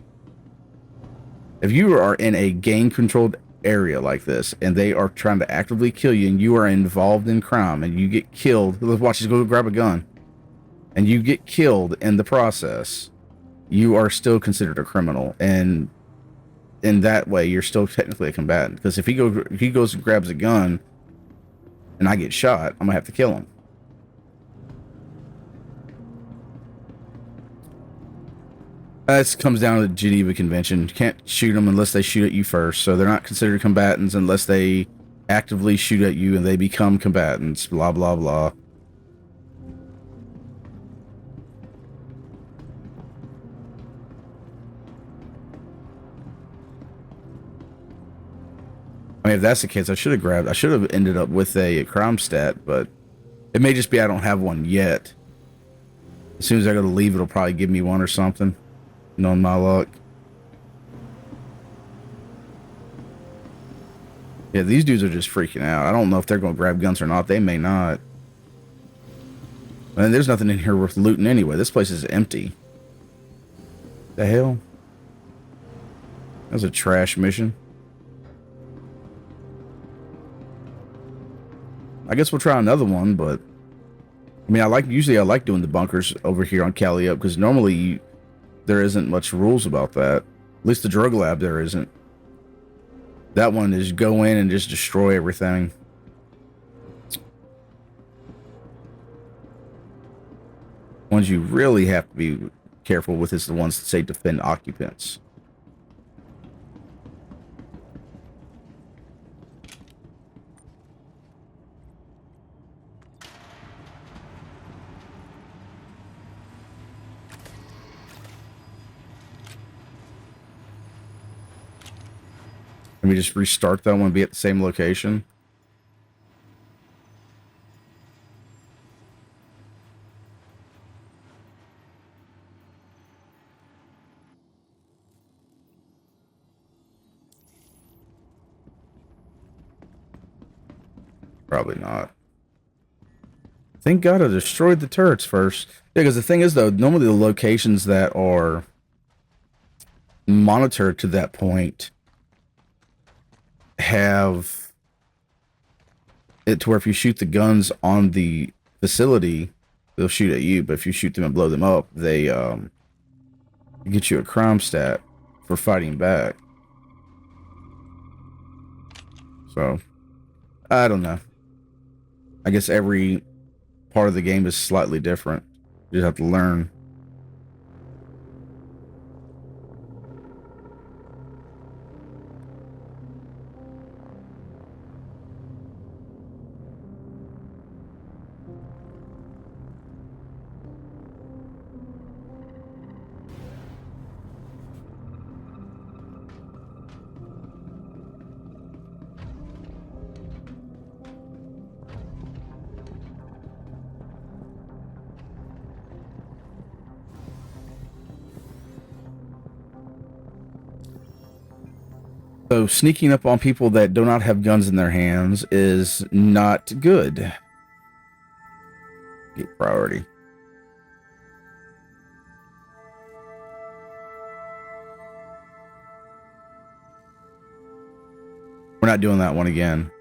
If you are in a gang-controlled area like this, and they are trying to actively kill you, and you are involved in crime, and you get killed, let's watch, just go grab a gun, and you get killed in the process, you are still considered a criminal. And in that way, you're still technically a combatant. Because if he goes and grabs a gun, and I get shot, I'm gonna have to kill him. This comes down to the Geneva Convention. You can't shoot them unless they shoot at you first. So they're not considered combatants unless they actively shoot at you and they become combatants. Blah, blah, blah. I mean, if that's the case, I should have ended up with a crime stat, but it may just be I don't have one yet. As soon as I go to leave, it'll probably give me one or something. Knowing my luck. Yeah, these dudes are just freaking out. I don't know if they're going to grab guns or not. They may not. And there's nothing in here worth looting anyway. This place is empty. The hell? That was a trash mission. I guess we'll try another one, but I mean, usually I like doing the bunkers over here on Cali Up because normally there isn't much rules about that. At least the drug lab there isn't. That one is go in and just destroy everything. Ones you really have to be careful with is the ones that say defend occupants. Let me just restart that one, be at the same location. Probably not. Thank God I destroyed the turrets first. Yeah, because the thing is, though, normally the locations that are monitored to that point have it to where if you shoot the guns on the facility, they'll shoot at you. But if you shoot them and blow them up, they get you a crime stat for fighting back. So, I don't know. I guess every part of the game is slightly different. You just have to learn. So sneaking up on people that do not have guns in their hands is not good. Get priority. We're not doing that one again.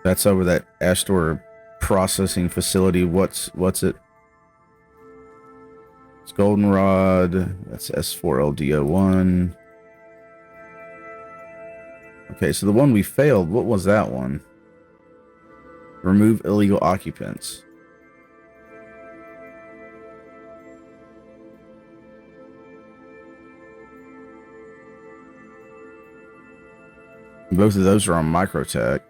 That's over that Astor processing facility. What's it? It's Goldenrod. That's S4LDO1. Okay, so the one we failed, what was that one? Remove illegal occupants. Both of those are on Microtech.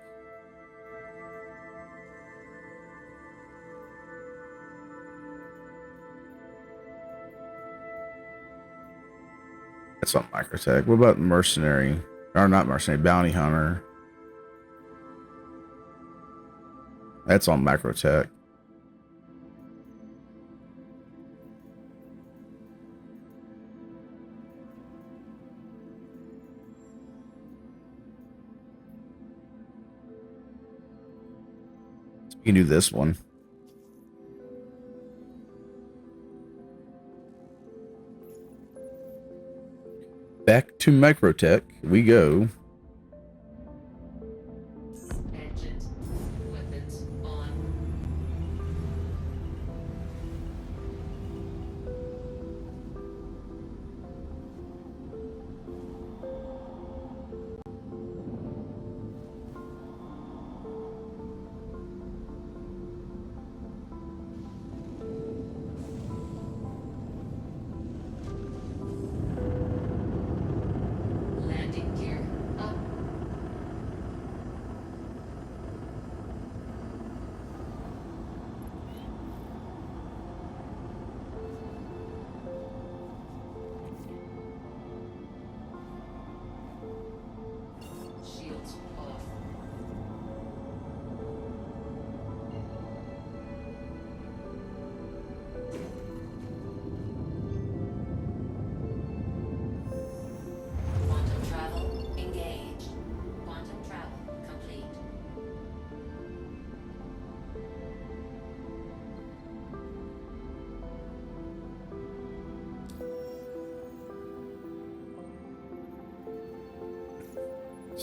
That's on Microtech. What about Mercenary? Or not Mercenary, Bounty Hunter. That's on Microtech. You can do this one. Back to Microtech we go. Engines. Weapons on.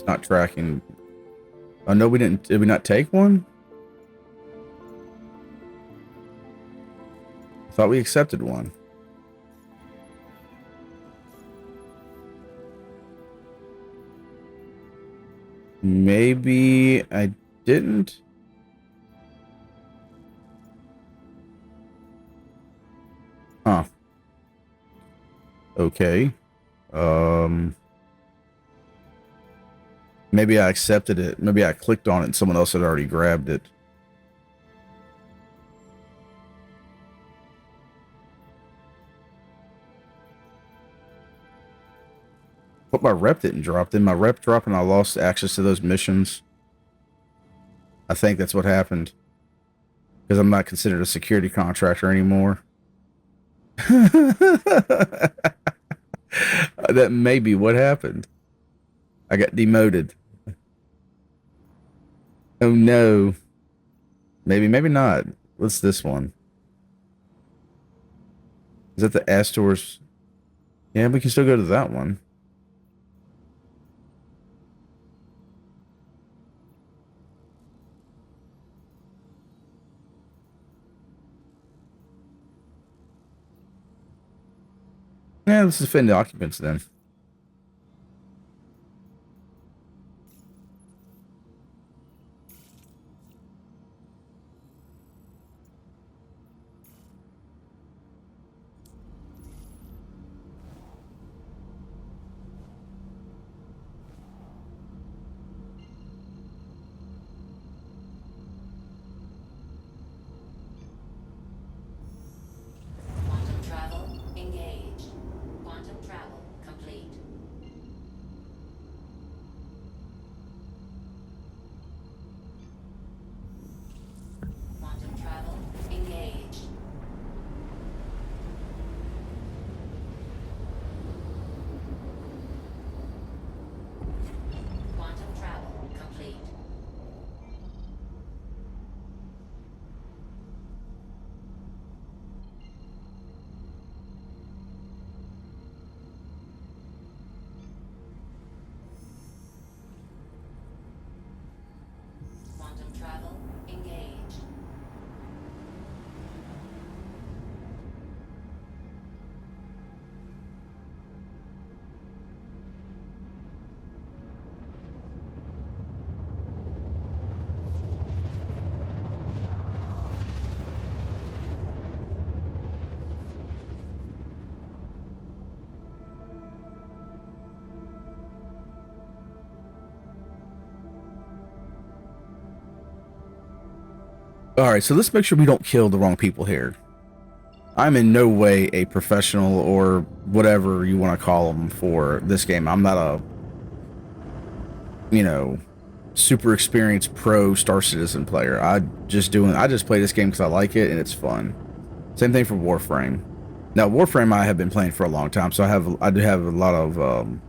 It's not tracking. Oh no, we didn't. Did we not take one? I thought we accepted one. Maybe I didn't. Huh. Okay. Maybe I accepted it. Maybe I clicked on it and someone else had already grabbed it. But my rep didn't drop. Did my rep drop and I lost access to those missions? I think that's what happened. Because I'm not considered a security contractor anymore. That may be what happened. I got demoted. Oh no. Maybe, maybe not. What's this one? Is that the Astor's? Yeah, we can still go to that one. Yeah, let's defend the occupants then. Quantum travel engaged. Quantum travel complete. Quantum travel engaged. Quantum travel complete. Quantum travel engaged. Alright, so let's make sure we don't kill the wrong people here. I'm in no way a professional or whatever you want to call them for this game. I'm not a, you know, super experienced pro Star Citizen player. I just play this game because I like it and it's fun. Same thing for Warframe. Now, Warframe I have been playing for a long time, so I do have a lot of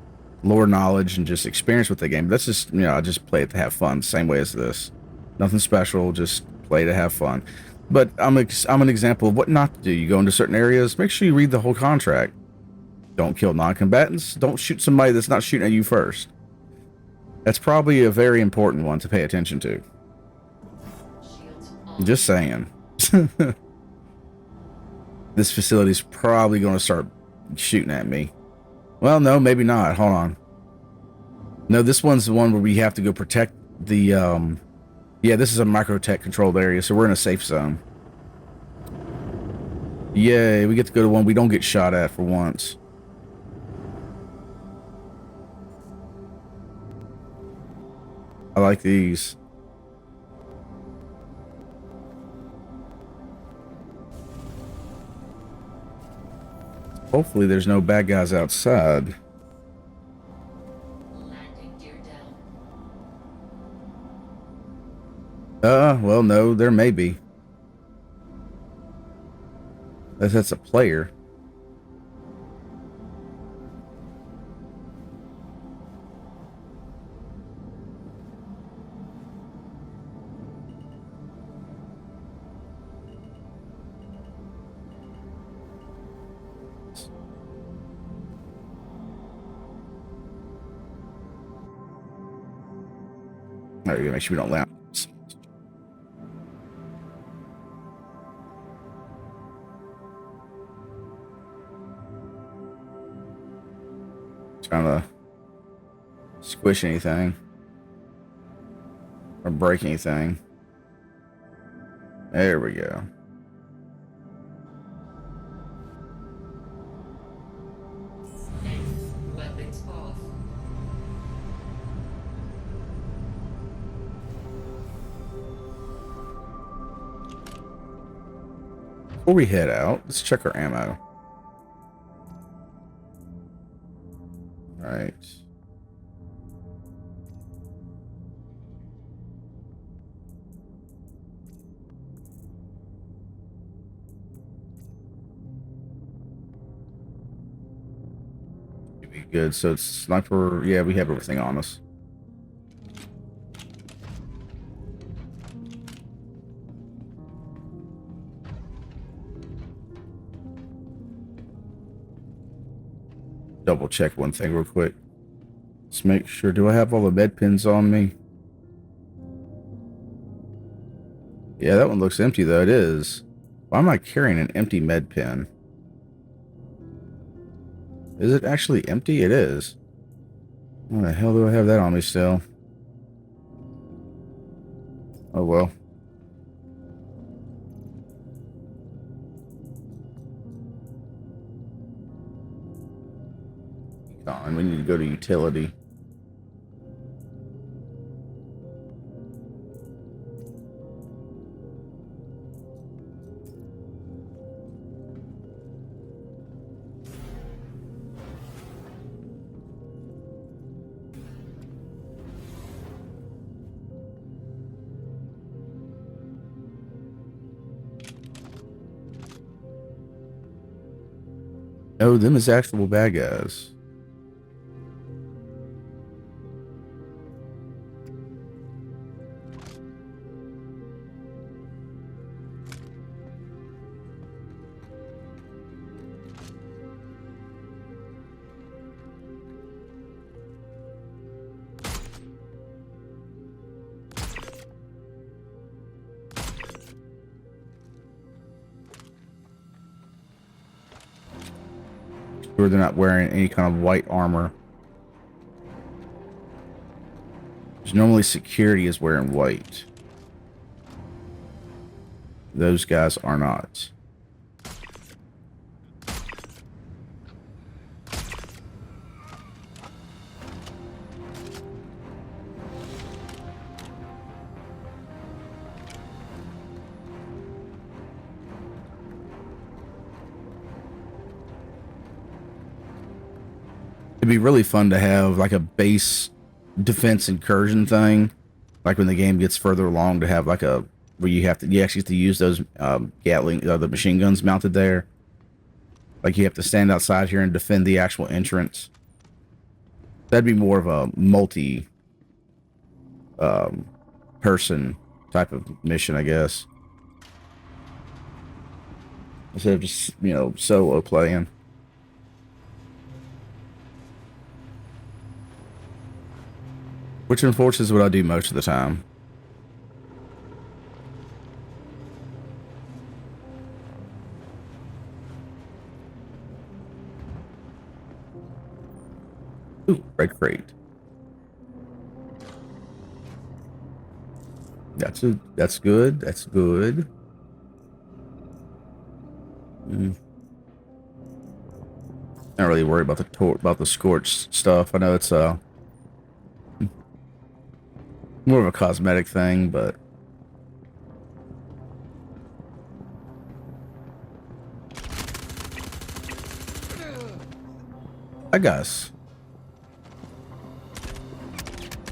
lore knowledge and just experience with the game. But that's just, you know, I just play it to have fun, same way as this. Nothing special, just play to have fun. But I'm an example of what not to do. You go into certain areas, make sure you read the whole contract. Don't kill non-combatants. Don't shoot somebody that's not shooting at you first. That's probably a very important one to pay attention to. Shields on. Just saying. This facility's probably going to start shooting at me. Well, no, maybe not. Hold on. No, this one's the one where we have to go protect the, yeah, this is a microtech controlled area, so we're in a safe zone. Yay, we get to go to one we don't get shot at for once. I like these. Hopefully there's no bad guys outside. Landing gear down. Well, no, there may be. That's a player. There we go. Make sure we don't land. Trying to squish anything or break anything. There we go. Weapons off. Before we head out, let's check our ammo. All right. Be good. So it's sniper. Yeah, we have everything on us. Double check one thing real quick. Let's make sure. Do I have all the med pins on me? Yeah, that one looks empty though. It is. Why am I carrying an empty med pin? Is it actually empty? It is. Why the hell do I have that on me still? Oh well. On, we need to go to utility. Oh, them is actual bad guys. Sure they're not wearing any kind of white armor. Because normally security is wearing white. Those guys are not. It'd be really fun to have like a base defense incursion thing, like when the game gets further along, to have like a where you actually have to use those Gatling the machine guns mounted there. Like you have to stand outside here and defend the actual entrance. That'd be more of a multi person type of mission, I guess, instead of just, you know, solo playing. Which unfortunately is what I do most of the time. Ooh, red crate. That's good. That's good. Not really worried about the scorched stuff. I know it's more of a cosmetic thing, but I guess.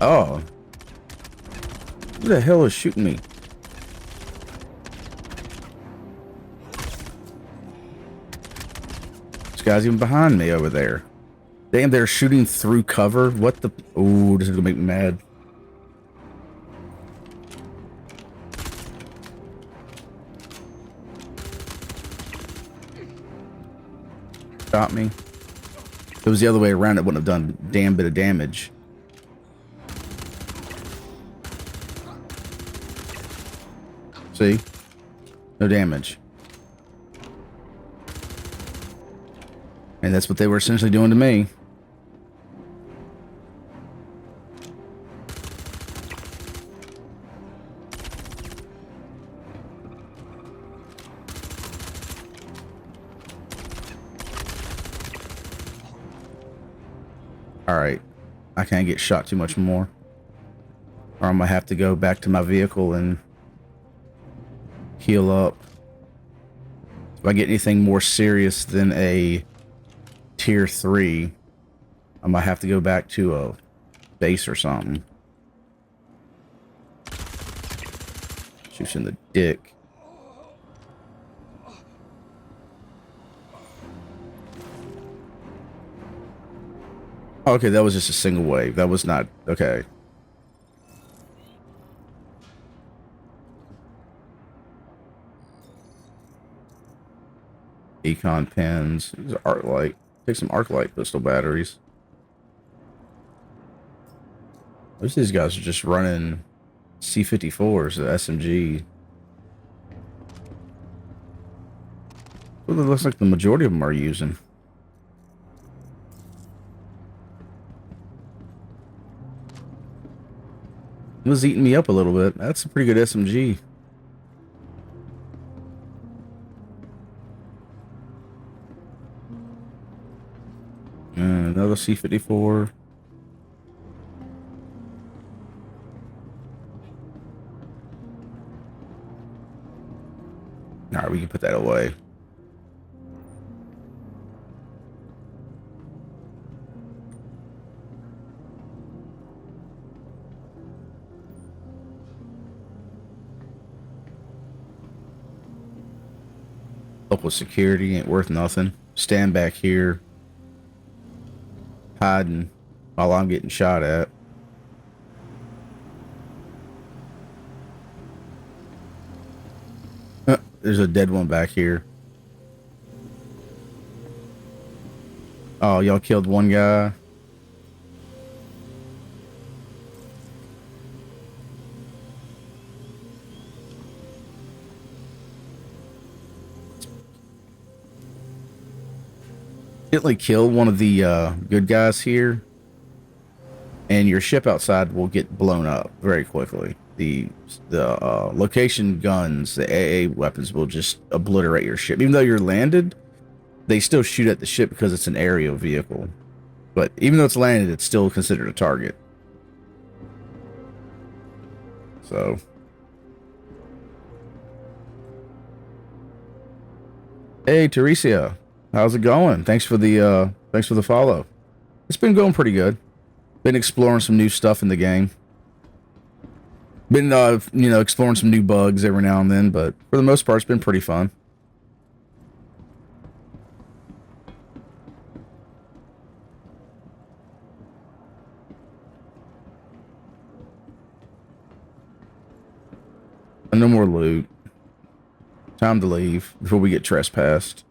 Oh, who the hell is shooting me? This guy's even behind me over there. Damn, they're shooting through cover. What the? Oh, this is gonna make me mad. Shot me. If it was the other way around, it wouldn't have done a damn bit of damage. See? No damage. And that's what they were essentially doing to me. Alright. I can't get shot too much more. Or I'm gonna have to go back to my vehicle and heal up. If I get anything more serious than a tier 3, I might have to go back to a base or something. Shoots in the dick. Okay, that was just a single wave. That was not... Okay. Econ pens. There's an arc light. Take some arc light pistol batteries. Most of these guys are just running C-54s, the SMG. Well, it looks like the majority of them are using. It was eating me up a little bit. That's a pretty good SMG. And another C-54. Alright, we can put that away. Local security ain't worth nothing. Stand back here. Hiding while I'm getting shot at. There's a dead one back here. Oh, y'all killed one guy. Gently kill one of the good guys here, and your ship outside will get blown up very quickly. The location guns, the AA weapons will just obliterate your ship. Even though you're landed, they still shoot at the ship because it's an aerial vehicle. But even though it's landed, it's still considered a target. So... Hey, Teresia. How's it going? Thanks for the follow. It's been going pretty good. Been exploring some new stuff in the game. Been exploring some new bugs every now and then, but for the most part it's been pretty fun. And no more loot. Time to leave before we get trespassed.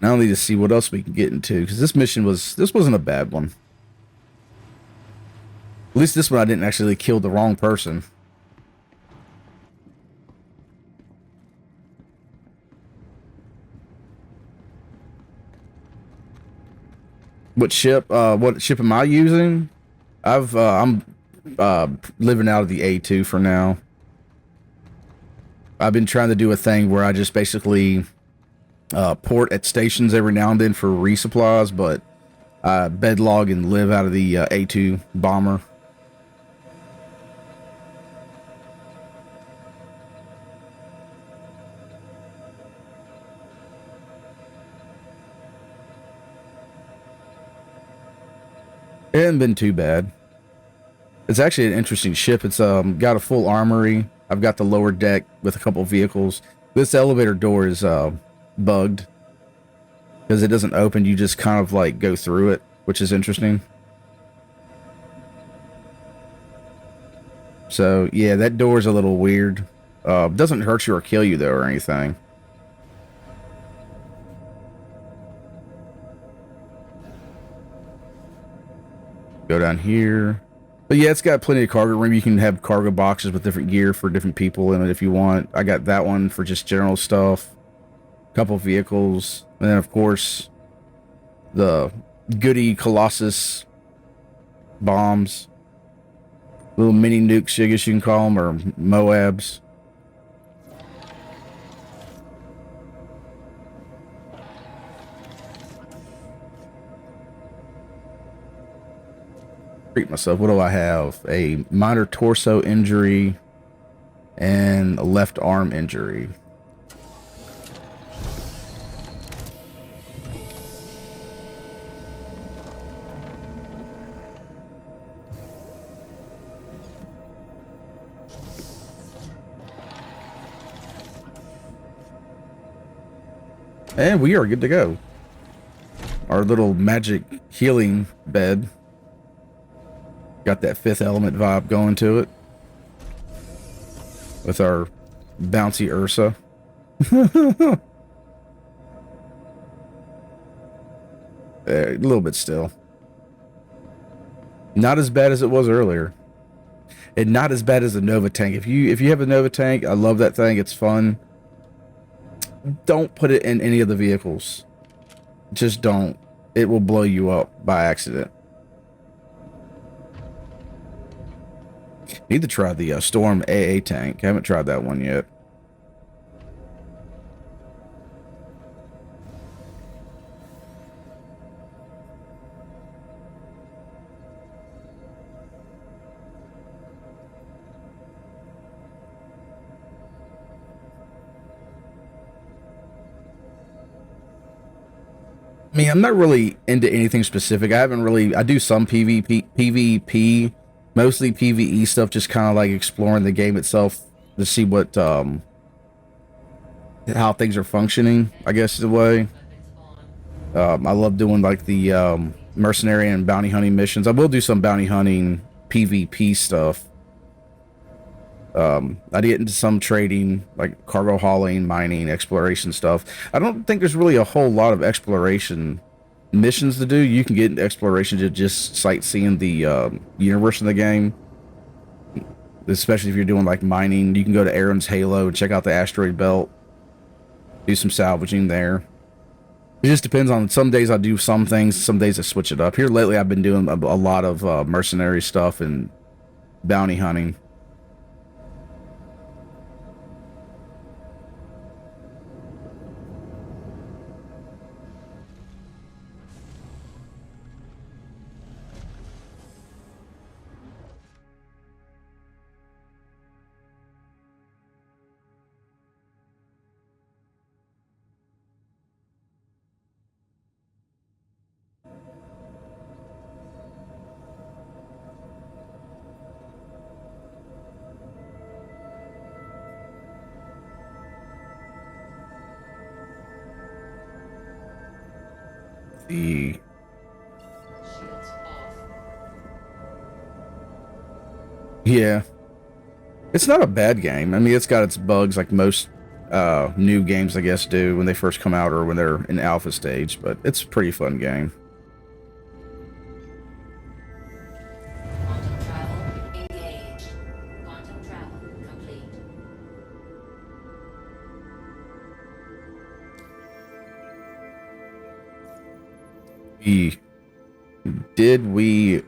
Now I need to see what else we can get into, because this wasn't a bad one. At least this one I didn't actually kill the wrong person. What ship am I using? I'm living out of the A2 for now. I've been trying to do a thing where I just basically port at stations every now and then for resupplies, but bedlog and live out of the A2 bomber. It hasn't been too bad. It's actually an interesting ship. It's got a full armory. I've got the lower deck with a couple vehicles. This elevator door is bugged because it doesn't open. You just kind of like go through it, which is interesting. So yeah, that door is a little weird. Doesn't hurt you or kill you though or anything. Go down here. But yeah, it's got plenty of cargo room. You can have cargo boxes with different gear for different people in it if you want. I got that one for just general stuff. A couple vehicles. And then, of course, the goody Colossus bombs. Little mini nukes, I guess you can call them, or Moabs. Treat myself. What do I have? A minor torso injury and a left arm injury. And we are good to go. Our little magic healing bed. Got that fifth element vibe going to it. With our bouncy Ursa. A little bit still. Not as bad as it was earlier. And not as bad as the Nova tank. If you have a Nova tank, I love that thing. It's fun. Don't put it in any of the vehicles. Just don't. It will blow you up by accident. Need to try the Storm AA tank. I haven't tried that one yet. I mean, I'm not really into anything specific. I do some PvP, mostly PvE stuff, just kind of like exploring the game itself to see what, how things are functioning, I guess is the way. I love doing like the mercenary and bounty hunting missions. I will do some bounty hunting PvP stuff. I get into some trading, like cargo hauling, mining, exploration stuff. I don't think there's really a whole lot of exploration missions to do. You can get into exploration to just sightseeing the universe in the game. Especially if you're doing like mining, you can go to Aaron's Halo and check out the asteroid belt. Do some salvaging there. It just depends on, some days I do some things, some days I switch it up. Here lately I've been doing a lot of mercenary stuff and bounty hunting. The Shields off. yeah, it's not a bad game. I mean, it's got its bugs like most new games, I guess, do when they first come out or when they're in alpha stage, but it's a pretty fun game. Quantum travel engaged. Quantum travel complete. Did we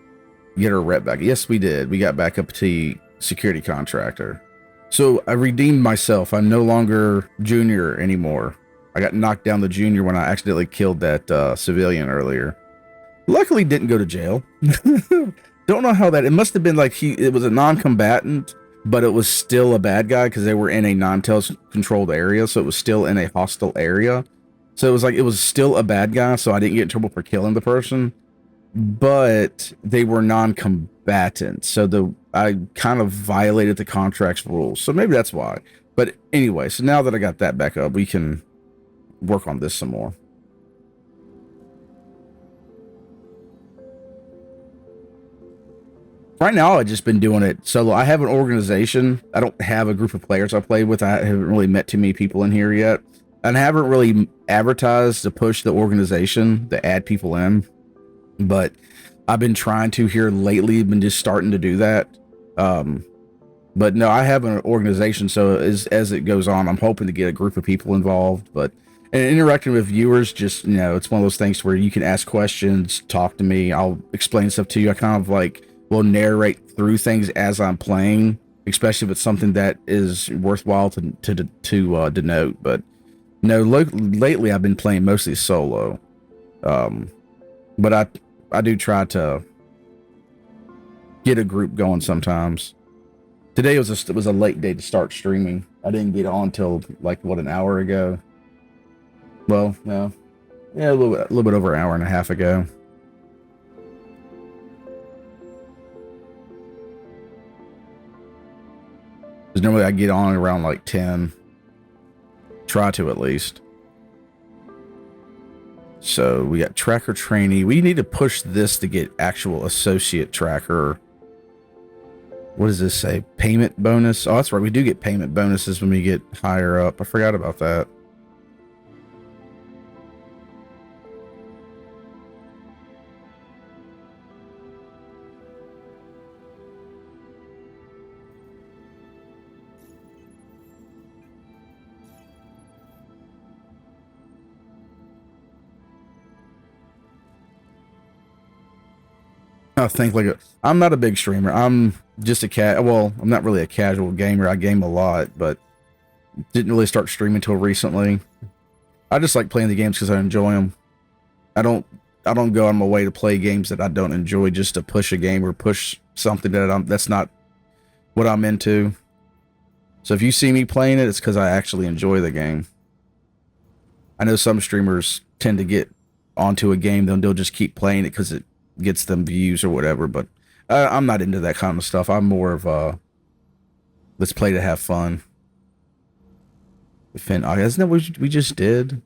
get our rep back? Yes, we did. We got back up to security contractor. So I redeemed myself. I'm no longer junior anymore. I got knocked down the junior when I accidentally killed that civilian earlier. Luckily didn't go to jail. Don't know how that, it must have been like it was a non-combatant, but it was still a bad guy because they were in a non-Tels controlled area, so it was still in a hostile area. So it was like, it was still a bad guy, so I didn't get in trouble for killing the person. but they were non-combatant, so I kind of violated the contract's rules. So maybe that's why. But anyway, so now that I got that back up, we can work on this some more. Right now, I've just been doing it solo. I have an organization. I don't have a group of players I play with. I haven't really met too many people in here yet. And I haven't really advertised to push the organization to add people in. But I've been trying to here lately, been just starting to do that. But no, I have an organization. So as it goes on, I'm hoping to get a group of people involved. But and interacting with viewers, just, you know, it's one of those things where you can ask questions, talk to me. I'll explain stuff to you. I kind of like will narrate through things as I'm playing, especially if it's something that is worthwhile to denote. But no, lately I've been playing mostly solo. But I do try to get a group going sometimes. Today was a late day to start streaming. I didn't get on till like an hour ago. Well, no, yeah, a little bit over an hour and a half ago. Because normally I get on around like 10. Try to at least. So we got tracker trainee. We need to push this to get actual associate tracker. What does this say? Payment bonus. Oh, that's right. We do get payment bonuses when we get higher up. I forgot about that. I think I'm not a big streamer. I'm just well, I'm not really a casual gamer. I game a lot, but didn't really start streaming until recently. I just like playing the games because I enjoy them. I don't go on my way to play games that I don't enjoy just to push a game or push something that's not what I'm into. So if you see me playing it, it's because I actually enjoy the game. I know some streamers tend to get onto a game, then they'll just keep playing it because it gets them views or whatever, but I'm not into that kind of stuff. I'm more of let's play to have fun. Defend, isn't that what we just did?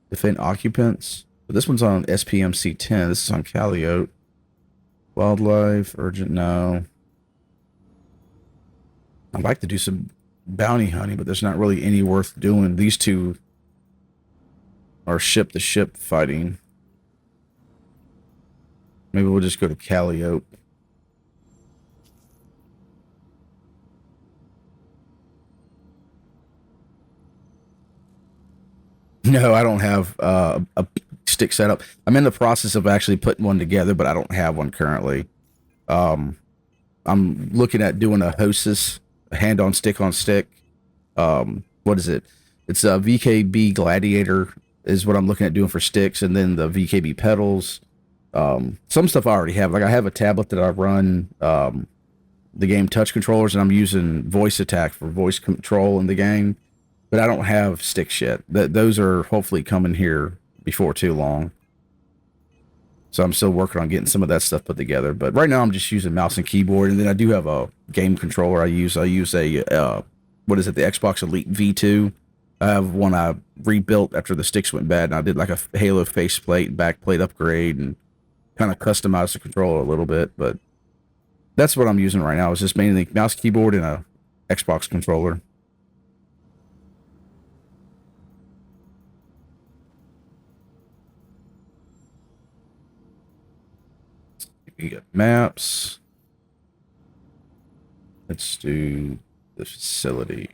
Defend occupants. But this one's on SPMC 10. This is on Calliope. Wildlife, urgent, no. I'd like to do some bounty hunting, but there's not really any worth doing. These two are ship to ship fighting. Maybe we'll just go to Calliope. No, I don't have a stick setup. I'm in the process of actually putting one together, but I don't have one currently. I'm looking at doing a Hostess, a hand-on stick. What is it? It's a VKB Gladiator is what I'm looking at doing for sticks, and then the VKB pedals. Some stuff I already have. Like I have a tablet that I run the game touch controllers, and I'm using voice attack for voice control in the game, but I don't have sticks yet. Those are hopefully coming here before too long. So I'm still working on getting some of that stuff put together. But right now I'm just using mouse and keyboard, and then I do have a game controller I use. I use a what is it? The Xbox Elite V2. I have one I rebuilt after the sticks went bad, and I did like a Halo faceplate, backplate upgrade, and kind of customize the controller a little bit. But that's what I'm using right now. It's just mainly mouse, keyboard, and a Xbox controller. We got maps. Let's do the facility.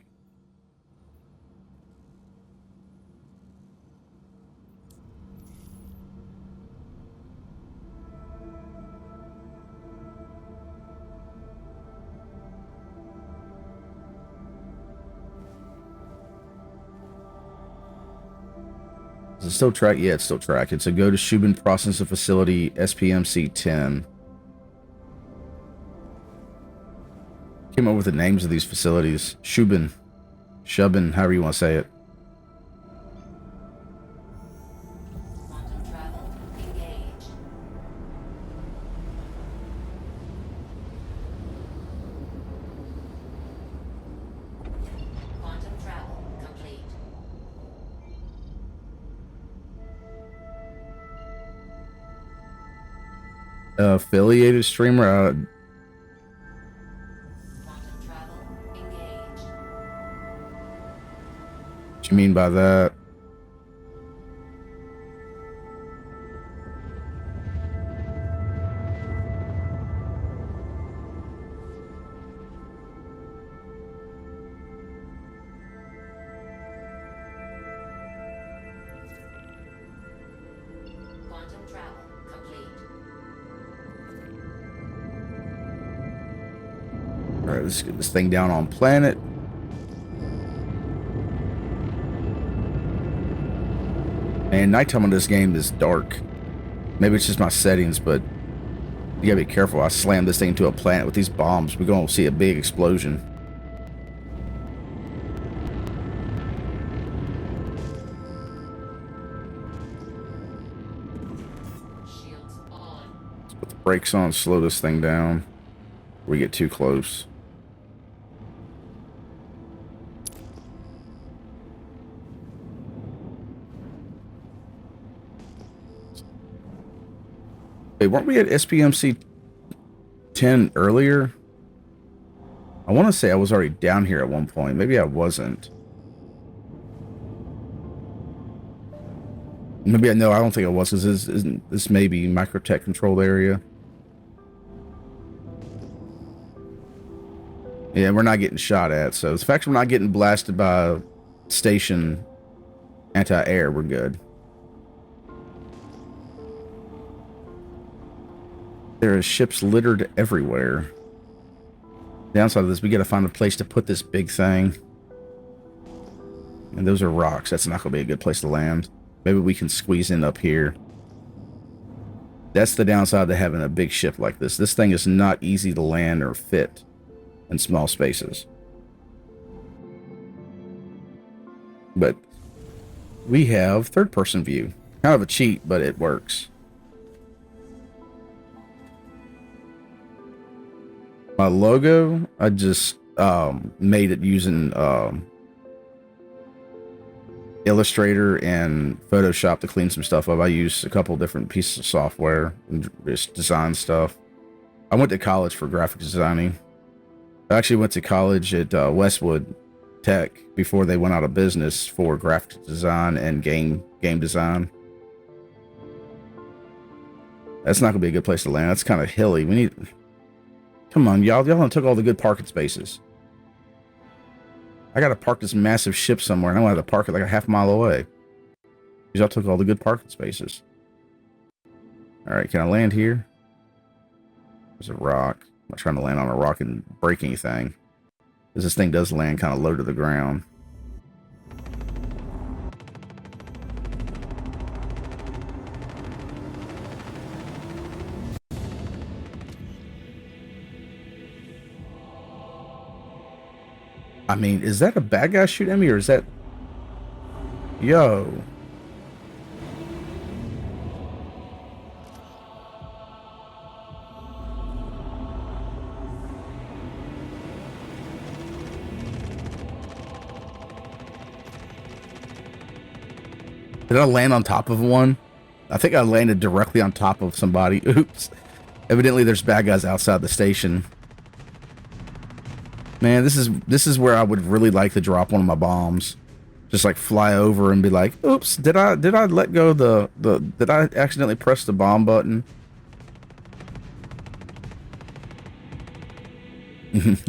Is it still track? Yeah, it's still track. It's a go to Shubin Processing Facility, SPMC 10. Came up with the names of these facilities. Shubin, however you want to say it. Quantum travel engaged. Affiliated streamer. Quantum travel engaged. What you mean by that? Quantum travel complete. All right, let's get this thing down on planet. Man, nighttime on this game is dark. Maybe it's just my settings, but you gotta be careful. I slam this thing into a planet with these bombs. We're gonna see a big explosion. Shields on. Put the brakes on, slow this thing down. We get too close. Hey, weren't we at SPMC 10 earlier? I want to say I was already down here at one point. Maybe I wasn't. Maybe I know. I don't think I was, because this may be microtech controlled area. Yeah, we're not getting shot at. So the fact we're not getting blasted by station anti-air, we're good. There are ships littered everywhere. Downside of this, we gotta find a place to put this big thing. And those are rocks. That's not gonna be a good place to land. Maybe we can squeeze in up here. That's the downside to having a big ship like this. This thing is not easy to land or fit in small spaces. But we have third-person view. Kind of a cheat, but it works. My logo, I just made it using Illustrator and Photoshop to clean some stuff up. I used a couple different pieces of software and just design stuff. I went to college for graphic designing. I actually went to college at Westwood Tech before they went out of business for graphic design and game design. That's not gonna be a good place to land. That's kind of hilly. We need. Come on, y'all done took all the good parking spaces. I gotta park this massive ship somewhere, and I'm gonna have to park it like a half-mile away. Because y'all took all the good parking spaces. Alright, can I land here? There's a rock. I'm not trying to land on a rock and break anything. Because this thing does land kind of low to the ground. I mean, is that a bad guy shooting at me, or is that... Yo. Did I land on top of one? I think I landed directly on top of somebody. Oops. Evidently, there's bad guys outside the station. Man, this is where I would really like to drop one of my bombs. Just like fly over and be like, "Oops, did I let go of did I accidentally press the bomb button?"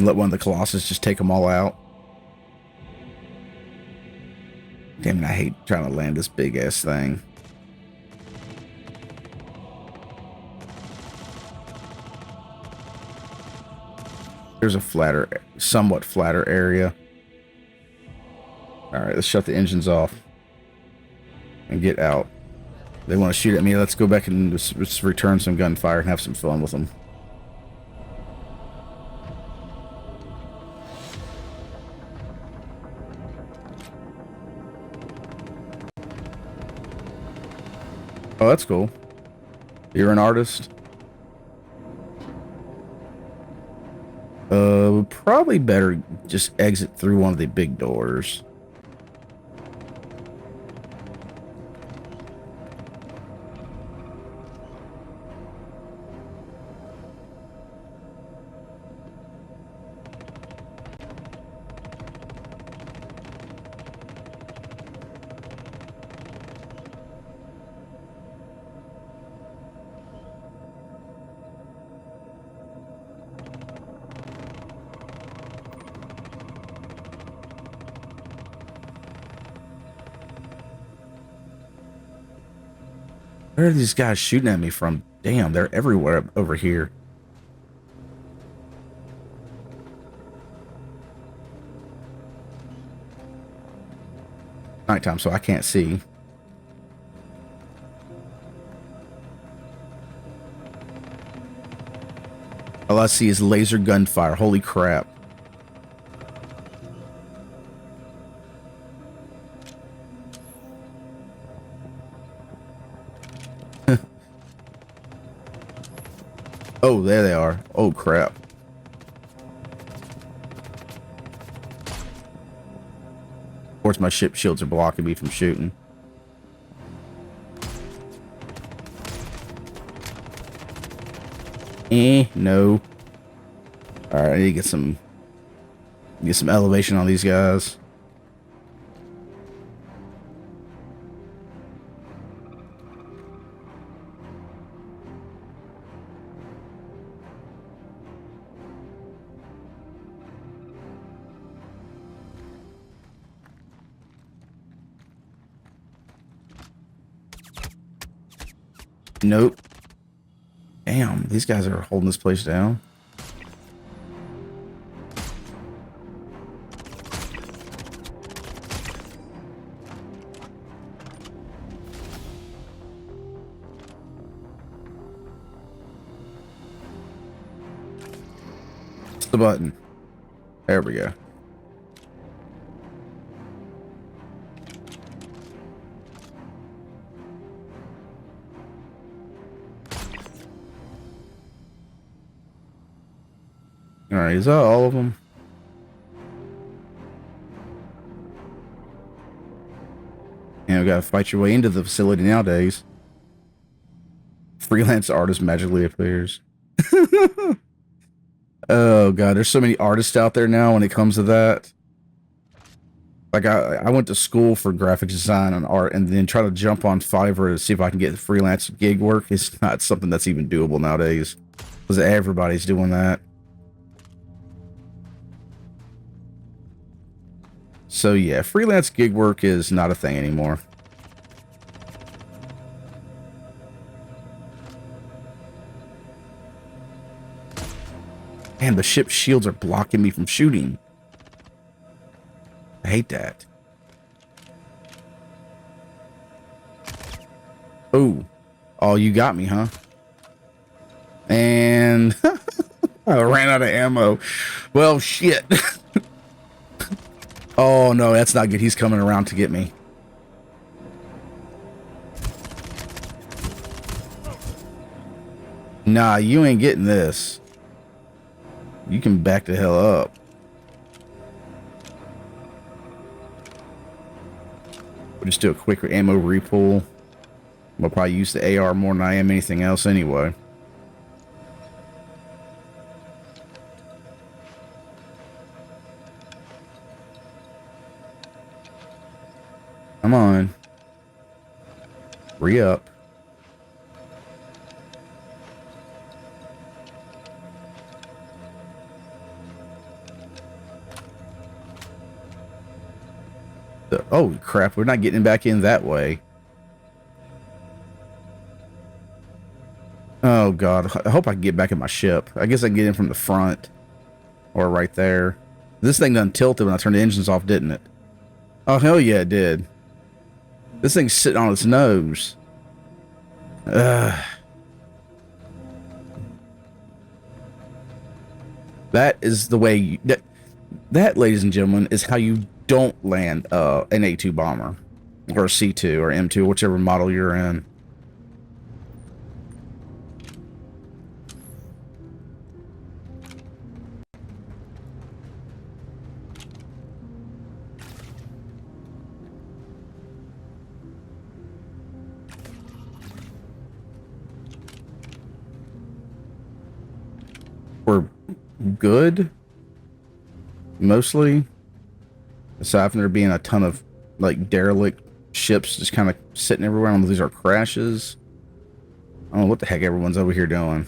Let one of the Colossus just take them all out. Damn it, I hate trying to land this big ass thing. There's a somewhat flatter area. Alright, let's shut the engines off. And get out. They want to shoot at me. Let's go back and just return some gunfire and have some fun with them. Oh, that's cool. You're an artist? Probably better just exit through one of the big doors. Where are these guys shooting at me from? Damn, they're everywhere over here. Nighttime, so I can't see. All I see is laser gunfire. Holy crap. Oh, there they are. Oh, crap. Of course, my ship shields are blocking me from shooting. No. Alright, I need to get some elevation on these guys. Nope. Damn, these guys are holding this place down. What's the button? There we go. Alright, is that all of them? You gotta fight your way into the facility nowadays. Freelance artist magically appears. Oh god, there's so many artists out there now when it comes to that. Like I went to school for graphic design and art, and then try to jump on Fiverr to see if I can get freelance gig work. It's not something that's even doable nowadays, because everybody's doing that. So yeah, freelance gig work is not a thing anymore. Man, the ship's shields are blocking me from shooting. I hate that. Oh. Oh, you got me, huh? And I ran out of ammo. Well, shit. Oh, no, that's not good. He's coming around to get me. Nah, you ain't getting this. You can back the hell up. We'll just do a quick ammo repull. We'll probably use the AR more than I am anything else anyway. Come on. Re-up. Oh crap, we're not getting back in that way. Oh god, I hope I can get back in my ship. I guess I can get in from the front. Or right there. This thing done tilted when I turned the engines off, didn't it? Oh hell yeah, it did. This thing's sitting on its nose. That is the way you, that, ladies and gentlemen, is how you don't land an A2 bomber or a C2 or M2, whichever model you're in. We're good, mostly, aside from there being a ton of like derelict ships just kind of sitting everywhere. I don't know if these are crashes. I don't know what the heck everyone's over here doing.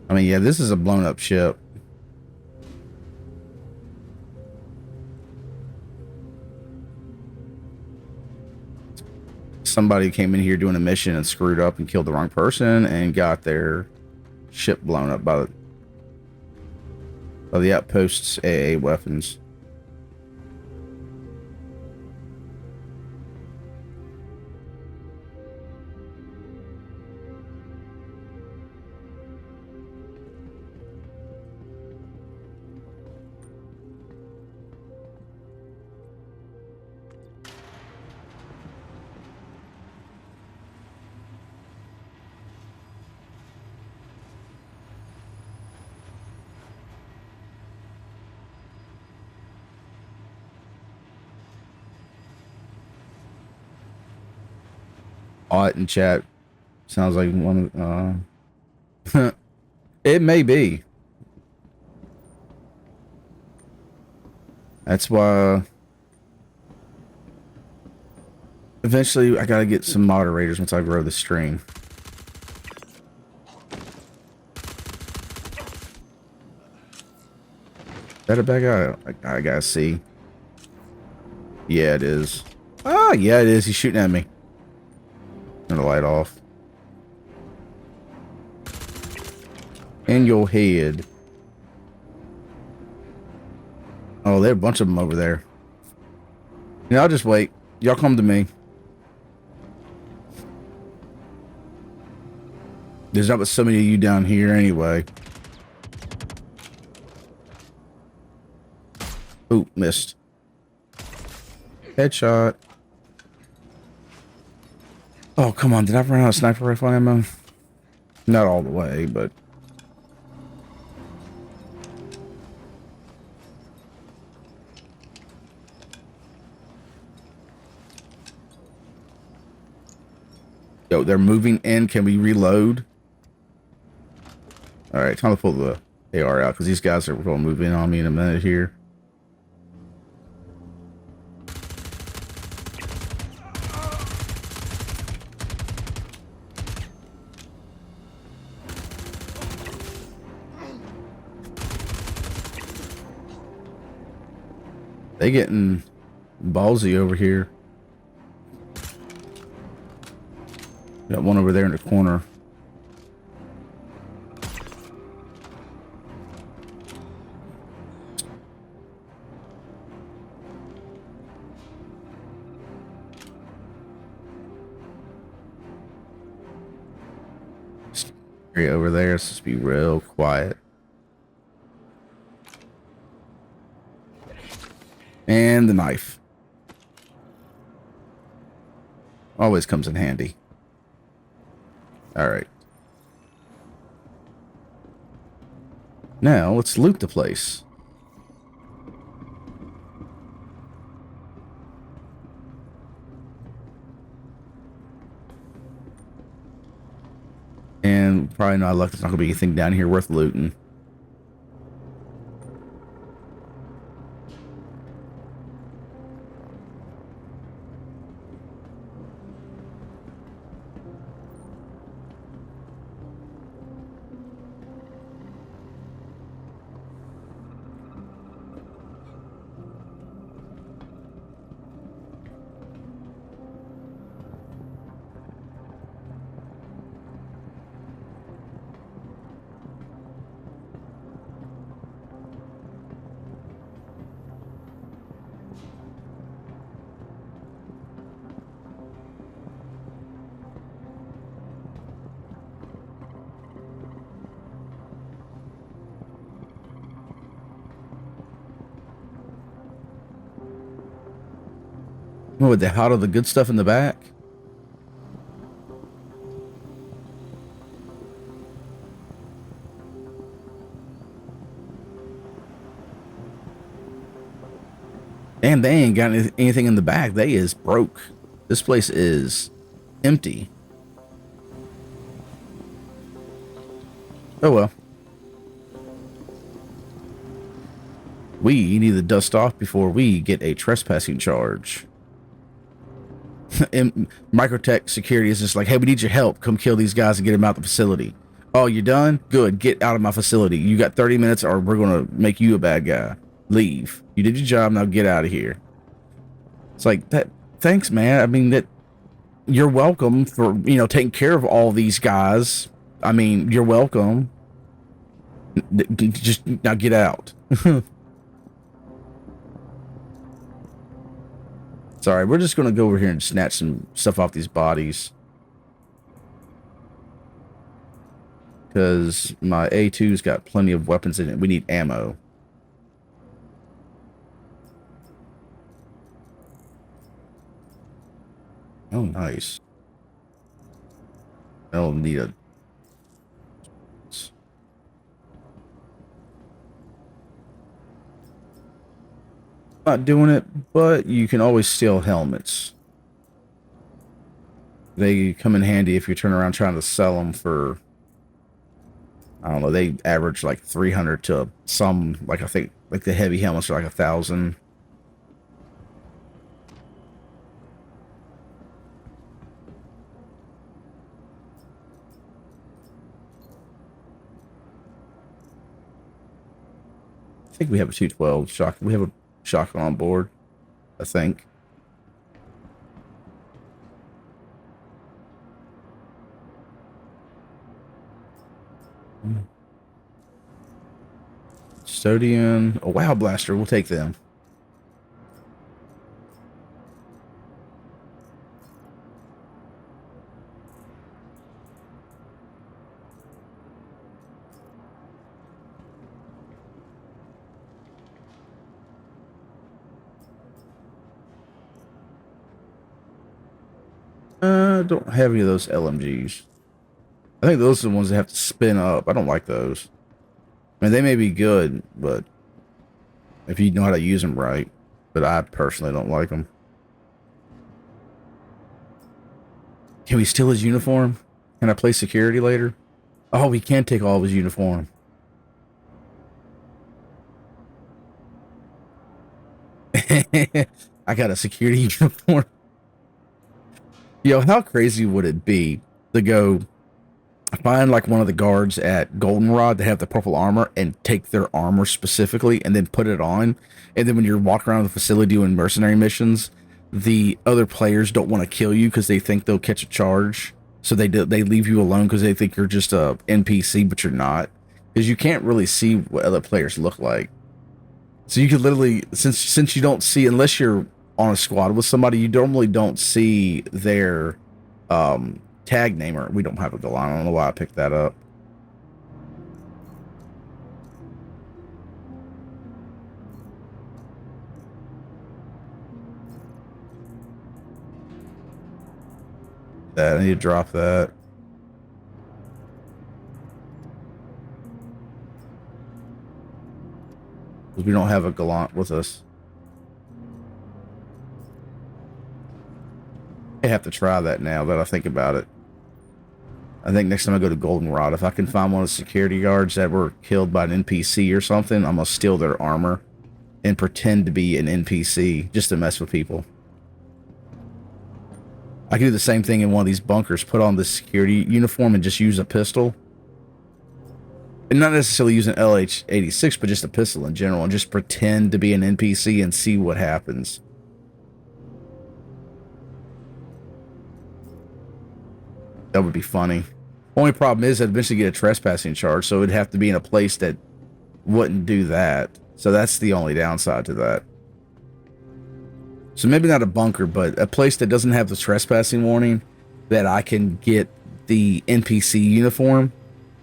I mean, yeah, this is a blown up ship. somebody came in here doing a mission and screwed up and killed the wrong person and got their ship blown up by the outpost's AA weapons. Art in chat sounds like one of it may be. That's why eventually I gotta get some moderators once I grow the stream. Is that a bad guy? I gotta see. Yeah, it is. Ah, yeah, it is. He's shooting at me. Turn the light off. In your head. Oh, there are a bunch of them over there. Yeah, I'll just wait. Y'all come to me. There's not but so many of you down here anyway. Ooh, missed. Headshot. Oh, come on. Did I run out of sniper rifle ammo? Not all the way, but... Yo, they're moving in. Can we reload? Alright, time to pull the AR out, because these guys are going to move in on me in a minute here. They getting ballsy over here. Got one over there in the corner. Area over there. Let's just be real quiet. And the knife. Always comes in handy. Alright. Now, let's loot the place. And probably not luck. There's not going to be anything down here worth looting. Oh, they hide all the good stuff in the back? And they ain't got anything in the back. They is broke. This place is empty. Oh well. We need to dust off before we get a trespassing charge. And Microtech security is just like, hey, we need your help. Come kill these guys and get them out of the facility. Oh, you're done? Good. Get out of my facility. You got 30 minutes or we're going to make you a bad guy. Leave. You did your job. Now get out of here. It's like that. Thanks, man. I mean, that you're welcome for, taking care of all these guys. I mean, you're welcome. Just now get out. Sorry, we're just gonna go over here and snatch some stuff off these bodies. Because my A2's got plenty of weapons in it. We need ammo. Oh, nice. I don't need a... Not doing it, but you can always steal helmets. They come in handy if you turn around trying to sell them for... I don't know, they average like 300 to some, like I think, like the heavy helmets are like 1,000. I think we have a 212 shock. We have a shotgun on board, I think. Custodian, a wow blaster. We'll take them. Don't have any of those LMGs. I think those are the ones that have to spin up. I don't like those. I mean, they may be good, but if you know how to use them right. But I personally don't like them. Can we steal his uniform? Can I play security later? Oh, we can take all of his uniform. I got a security uniform. Yo, how crazy would it be to go find like one of the guards at Goldenrod that have the purple armor and take their armor specifically and then put it on, and then when you're walking around the facility doing mercenary missions, the other players don't want to kill you because they think they'll catch a charge, so they leave you alone because they think you're just a NPC, but you're not, because you can't really see what other players look like. So you could literally, since you don't see, unless you're on a squad with somebody, you normally don't see their tag namer. We don't have a Galan. I don't know why I picked that up. I need to drop that. We don't have a Gallant with us. I have to try that now that I think about it. I think next time I go to Goldenrod, if I can find one of the security guards that were killed by an NPC or something, I'm gonna steal their armor and pretend to be an NPC just to mess with people. I can do the same thing in one of these bunkers, put on the security uniform and just use a pistol. And not necessarily use an LH-86, but just a pistol in general, and just pretend to be an NPC and see what happens. That would be funny. Only problem is I'd eventually get a trespassing charge, so it'd have to be in a place that wouldn't do that. So that's the only downside to that. So maybe not a bunker, but a place that doesn't have the trespassing warning, that I can get the NPC uniform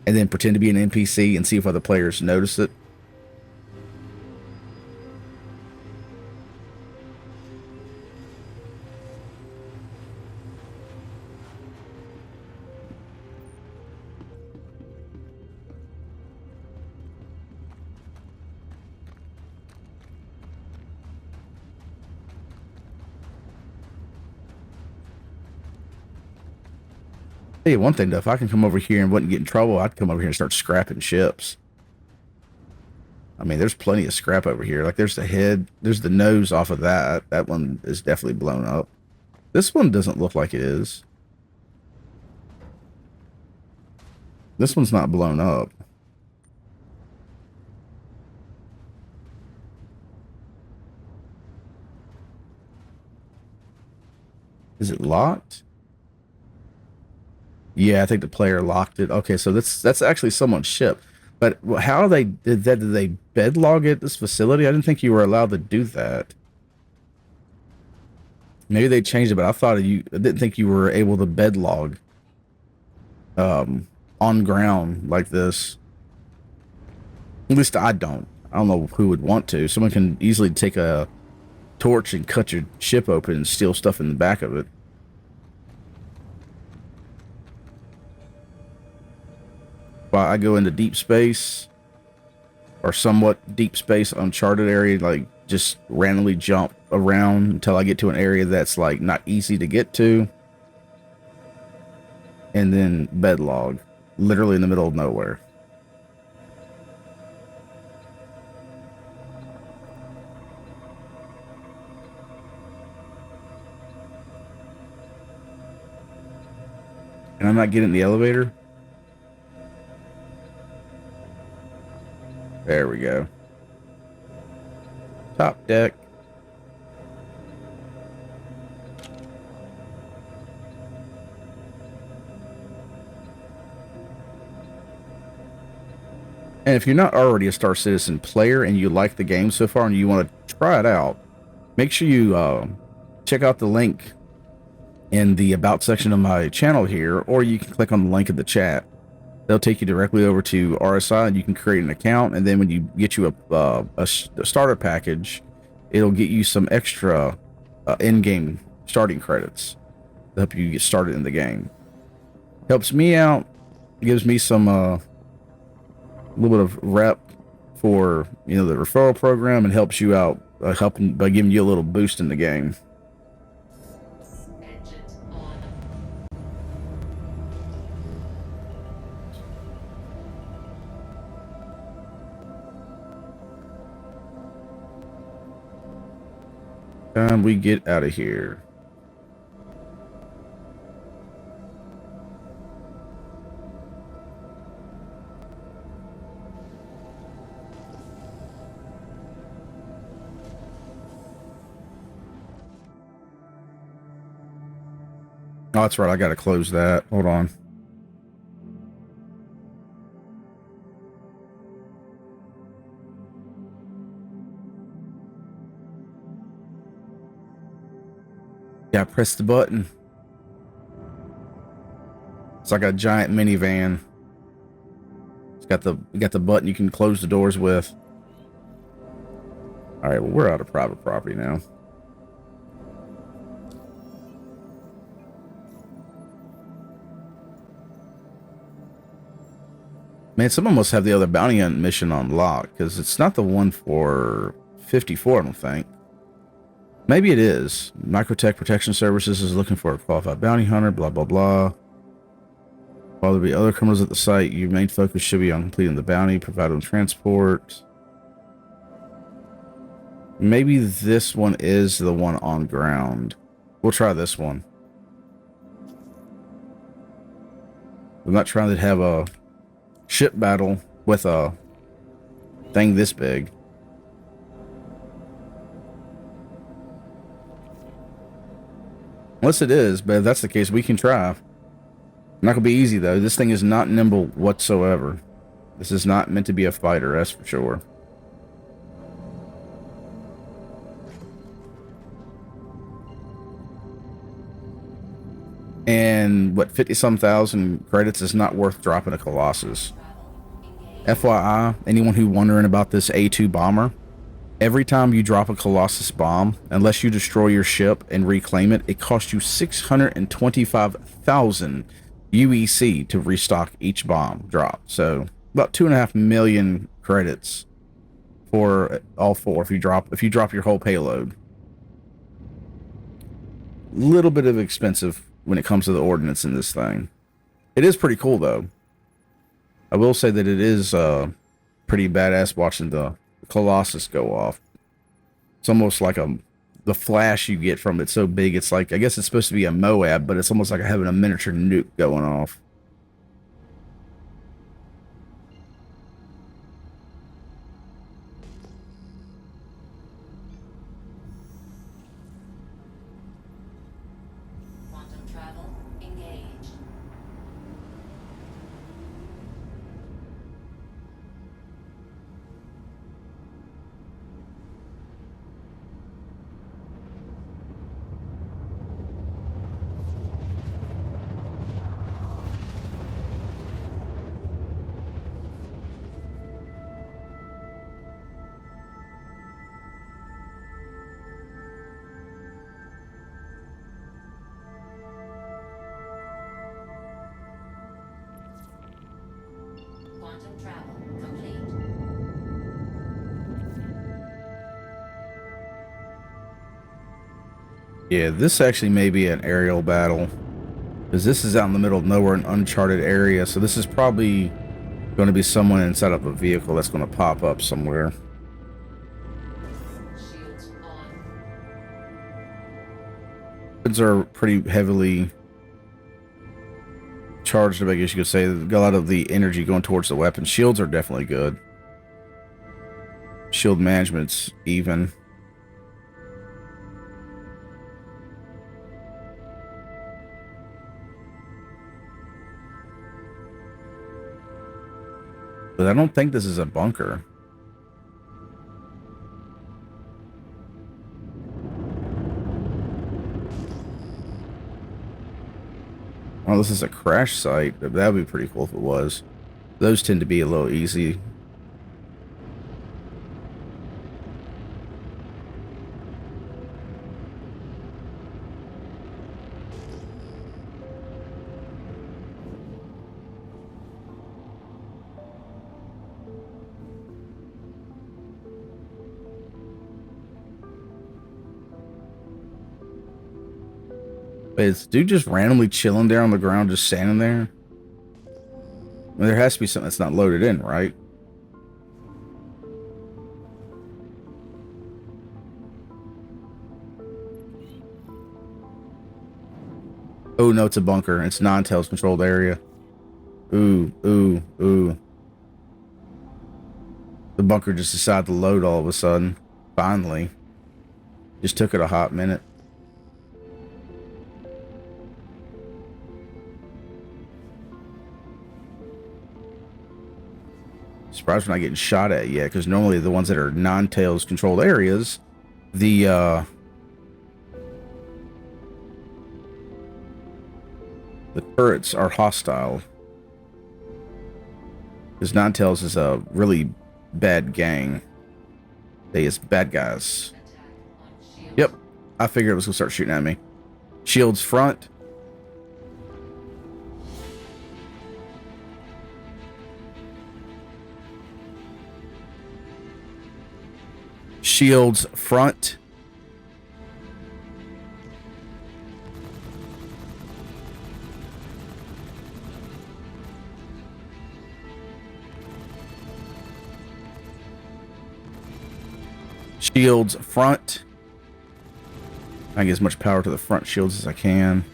and then pretend to be an NPC and see if other players notice it. Hey, one thing though, if I can come over here and wouldn't get in trouble, I'd come over here and start scrapping ships. I mean, there's plenty of scrap over here. Like, there's the head, there's the nose off of that. That one is definitely blown up. This one doesn't look like it is. This one's not blown up. Is it locked? Yeah, I think the player locked it. Okay, so that's actually someone's ship. But how they did that? Did they bed log at this facility? I didn't think you were allowed to do that. Maybe they changed it, but I didn't think you were able to bed log on ground like this. At least I don't. I don't know who would want to. Someone can easily take a torch and cut your ship open and steal stuff in the back of it. While I go into deep space or somewhat deep space, uncharted area, like just randomly jump around until I get to an area that's like not easy to get to, and then bed log, literally in the middle of nowhere. And I'm not getting in the elevator. There we go. Top deck. And if you're not already a Star Citizen player and you like the game so far and you want to try it out, make sure you check out the link in the About section of my channel here, or you can click on the link in the chat. They'll take you directly over to RSI, and you can create an account. And then when you get you a starter package, it'll get you some extra in-game starting credits to help you get started in the game. Helps me out. Gives me some little bit of rep for the referral program, and helps you out helping by giving you a little boost in the game. Engines on. Time we get out of here. Oh, that's right. I got to close that. Hold on. Yeah, press the button. It's like a giant minivan. It's got the button you can close the doors with. All right, well, we're out of private property now. Man, someone must have the other bounty hunt mission on lock, because it's not the one for 54, I don't think. Maybe it is. Microtech Protection Services is looking for a qualified bounty hunter, blah, blah, blah. While there be other criminals at the site, your main focus should be on completing the bounty, providing transport. Maybe this one is the one on ground. We'll try this one. I'm not trying to have a ship battle with a thing this big. Unless it is, but if that's the case, we can try. Not gonna be easy though. This thing is not nimble whatsoever. This is not meant to be a fighter, that's for sure. And what, 50-some thousand credits is not worth dropping a Colossus. FYI, anyone who wondering about this A2 bomber, every time you drop a Colossus bomb, unless you destroy your ship and reclaim it, it costs you 625,000 UEC to restock each bomb drop. So about 2.5 million credits for all four if you drop your whole payload. Little bit of expensive when it comes to the ordnance in this thing. It is pretty cool though. I will say that it is pretty badass watching the Colossus go off. It's almost like the flash you get from it so big. It's like, I guess it's supposed to be a Moab, but it's almost like having a miniature nuke going off. Quantum travel engaged. Yeah, this actually may be an aerial battle. Because this is out in the middle of nowhere, an uncharted area. So this is probably going to be someone inside of a vehicle that's going to pop up somewhere. Shields on. Weapons are pretty heavily charged, I guess you could say. Got a lot of the energy going towards the weapon. Shields are definitely good. Shield management's even. But I don't think this is a bunker. Oh, this is a crash site. That would be pretty cool if it was. Those tend to be a little easy. Wait, is dude just randomly chilling there on the ground, just standing there? I mean, there has to be something that's not loaded in, right? Oh, no, it's a bunker. It's non-tails controlled area. Ooh, ooh, ooh. The bunker just decided to load all of a sudden. Finally. Just took it a hot minute. Surprised we're not getting shot at yet, because normally the ones that are non-tails controlled areas, the turrets are hostile. Because non-tails is a really bad gang. They is bad guys. Attack on shield. Yep, I figured it was gonna start shooting at me. Shields front. Shields front. Shields front. I get as much power to the front shields as I can.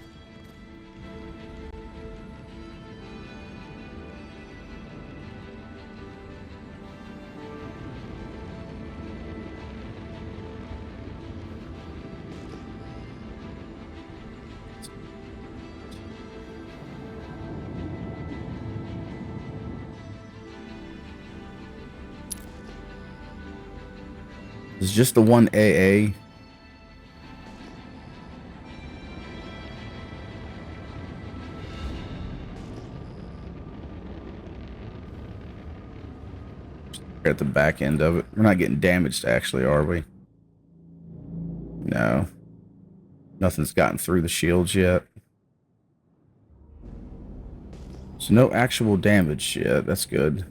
It's just the one AA. At the back end of it. We're not getting damaged, actually, are we? No. Nothing's gotten through the shields yet. So no actual damage yet. That's good.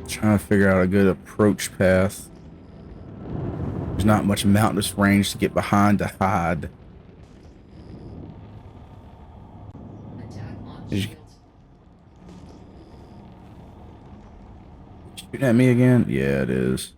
Trying to figure out a good approach path. There's not much mountainous range to get behind to hide. Attack on Did you- shields. Shooting at me again? Yeah, it is.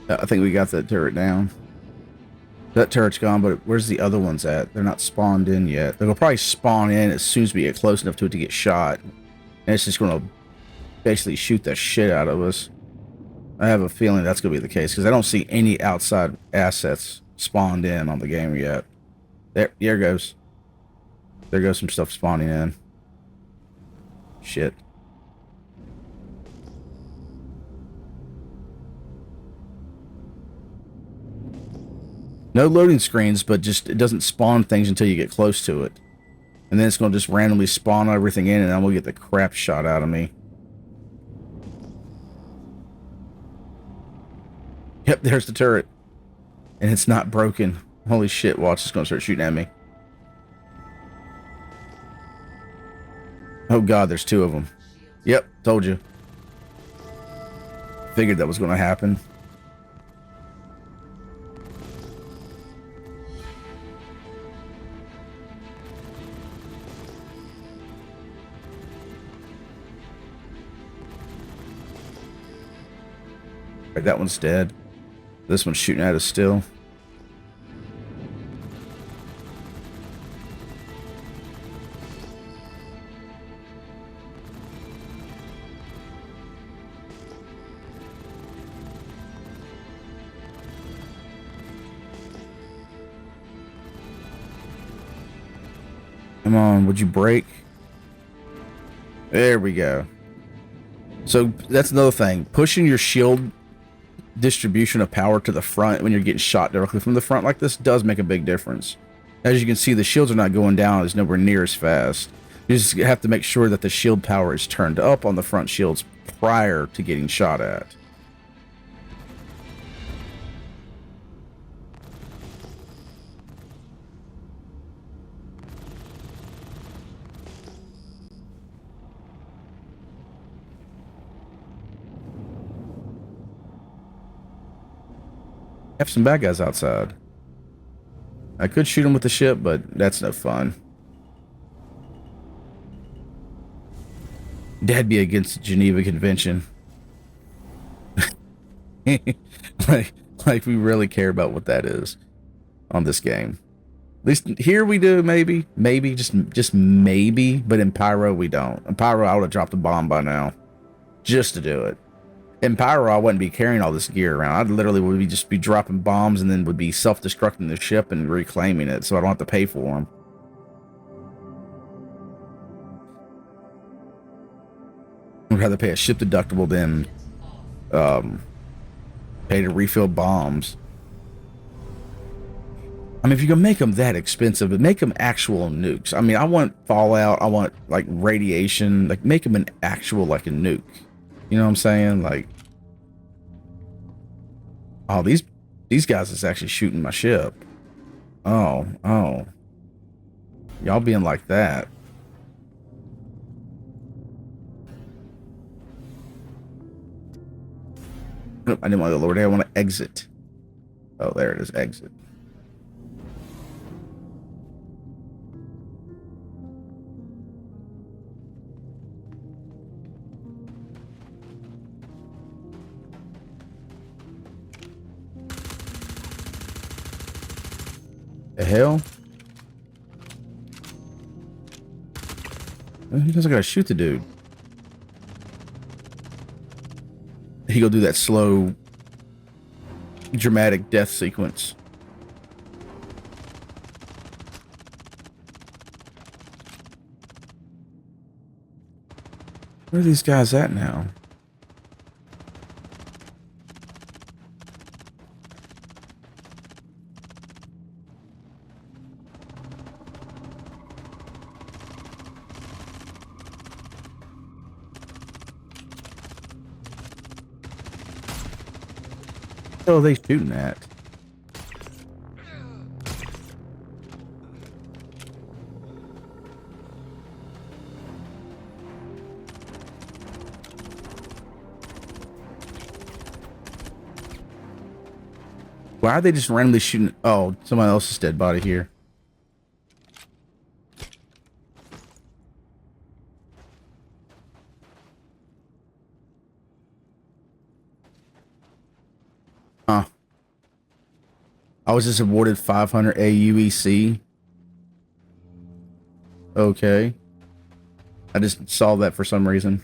I think we got that turret down. That turret's gone, but where's the other ones at? They're not spawned in yet. They'll probably spawn in as soon as we get close enough to it to get shot. And it's just going to basically shoot the shit out of us. I have a feeling that's going to be the case because I don't see any outside assets spawned in on the game yet. There goes. There goes some stuff spawning in. Shit. No loading screens, but just it doesn't spawn things until you get close to it. And then it's going to just randomly spawn everything in, and then we'll get the crap shot out of me. Yep, there's the turret. And it's not broken. Holy shit, watch, it's going to start shooting at me. Oh god, there's two of them. Yep, told you. Figured that was going to happen. Right, that one's dead. This one's shooting at us still. Come on, would you break? There we go. So that's another thing. Pushing your shield distribution of power to the front when you're getting shot directly from the front like this does make a big difference. As you can see, the shields are not going down as nowhere near as fast. You just have to make sure that the shield power is turned up on the front shields prior to getting shot at. Have some bad guys outside. I could shoot them with the ship, but that's no fun. That'd be against the Geneva Convention. like we really care about what that is on this game. At least here we do, maybe, just maybe. But in Pyro we don't. In Pyro I would have dropped a bomb by now, just to do it. In Pyro, I wouldn't be carrying all this gear around. I'd literally would just be dropping bombs and then would be self-destructing the ship and reclaiming it so I don't have to pay for them. I'd rather pay a ship deductible than pay to refill bombs. I mean, if you're going to make them that expensive, but make them actual nukes. I mean, I want Fallout. I want, like, radiation. Like, make them an actual, like, a nuke. You know what I'm saying? Like, oh, these guys is actually shooting my ship. Oh. Y'all being like that. Nope, I didn't want to go lower there. I want to exit. Oh, there it is, exit. The hell? He doesn't gotta shoot the dude. He go do that slow, dramatic death sequence. Where are these guys at now? What are they shooting at? Why are they just randomly shooting? Oh, somebody else's dead body here. Huh. I was just awarded 500 AUEC. Okay. I just saw that for some reason.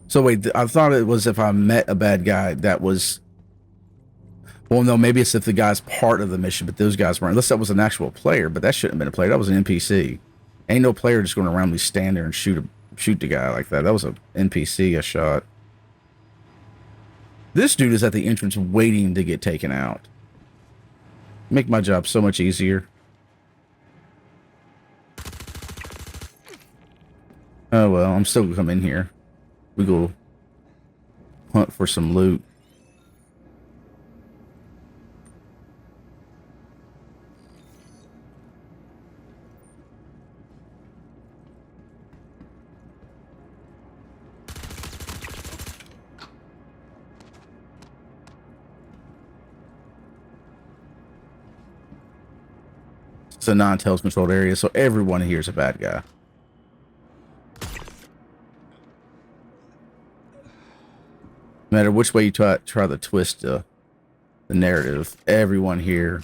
So wait, I thought it was if I met a bad guy that was... Well, no, maybe it's if the guy's part of the mission, but those guys weren't. Unless that was an actual player, but that shouldn't have been a player. That was an NPC. Ain't no player just going to randomly stand there and shoot the guy like that. That was an NPC I shot. This dude is at the entrance waiting to get taken out. Make my job so much easier. Oh well, I'm still gonna come in here. We go hunt for some loot. It's a non-Tails controlled area, so everyone here is a bad guy. No matter which way you try to twist the narrative, everyone here.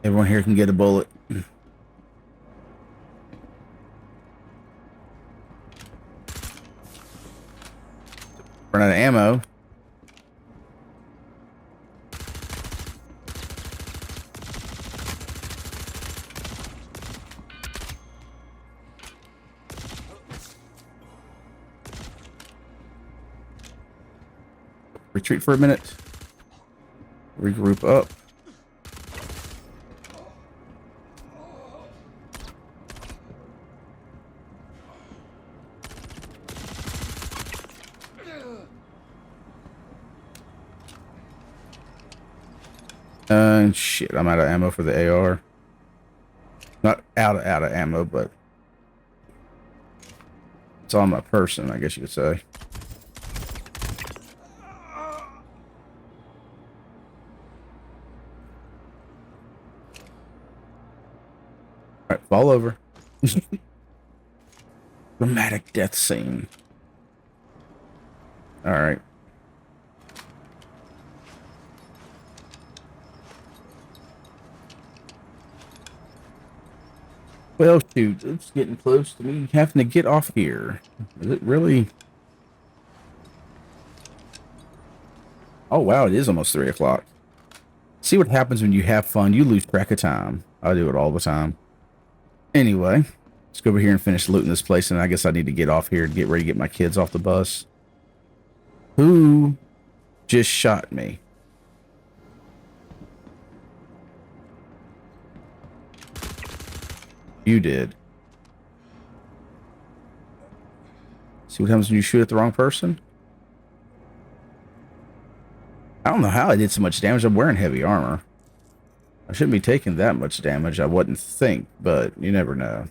Everyone here can get a bullet. Run out of ammo. Retreat for a minute. Regroup up. Shit, I'm out of ammo for the AR. Not out of ammo, but it's on my person, I guess you could say. Alright, fall over. Dramatic death scene. Alright. Well, shoot, it's getting close to me having to get off here. Is it really? Oh, wow, it is almost 3 o'clock. See what happens when you have fun. You lose track of time. I do it all the time. Anyway, let's go over here and finish looting this place, and I guess I need to get off here and get ready to get my kids off the bus. Who just shot me? You did. See what happens when you shoot at the wrong person? I don't know how I did so much damage. I'm wearing heavy armor. I shouldn't be taking that much damage, I wouldn't think, but you never know.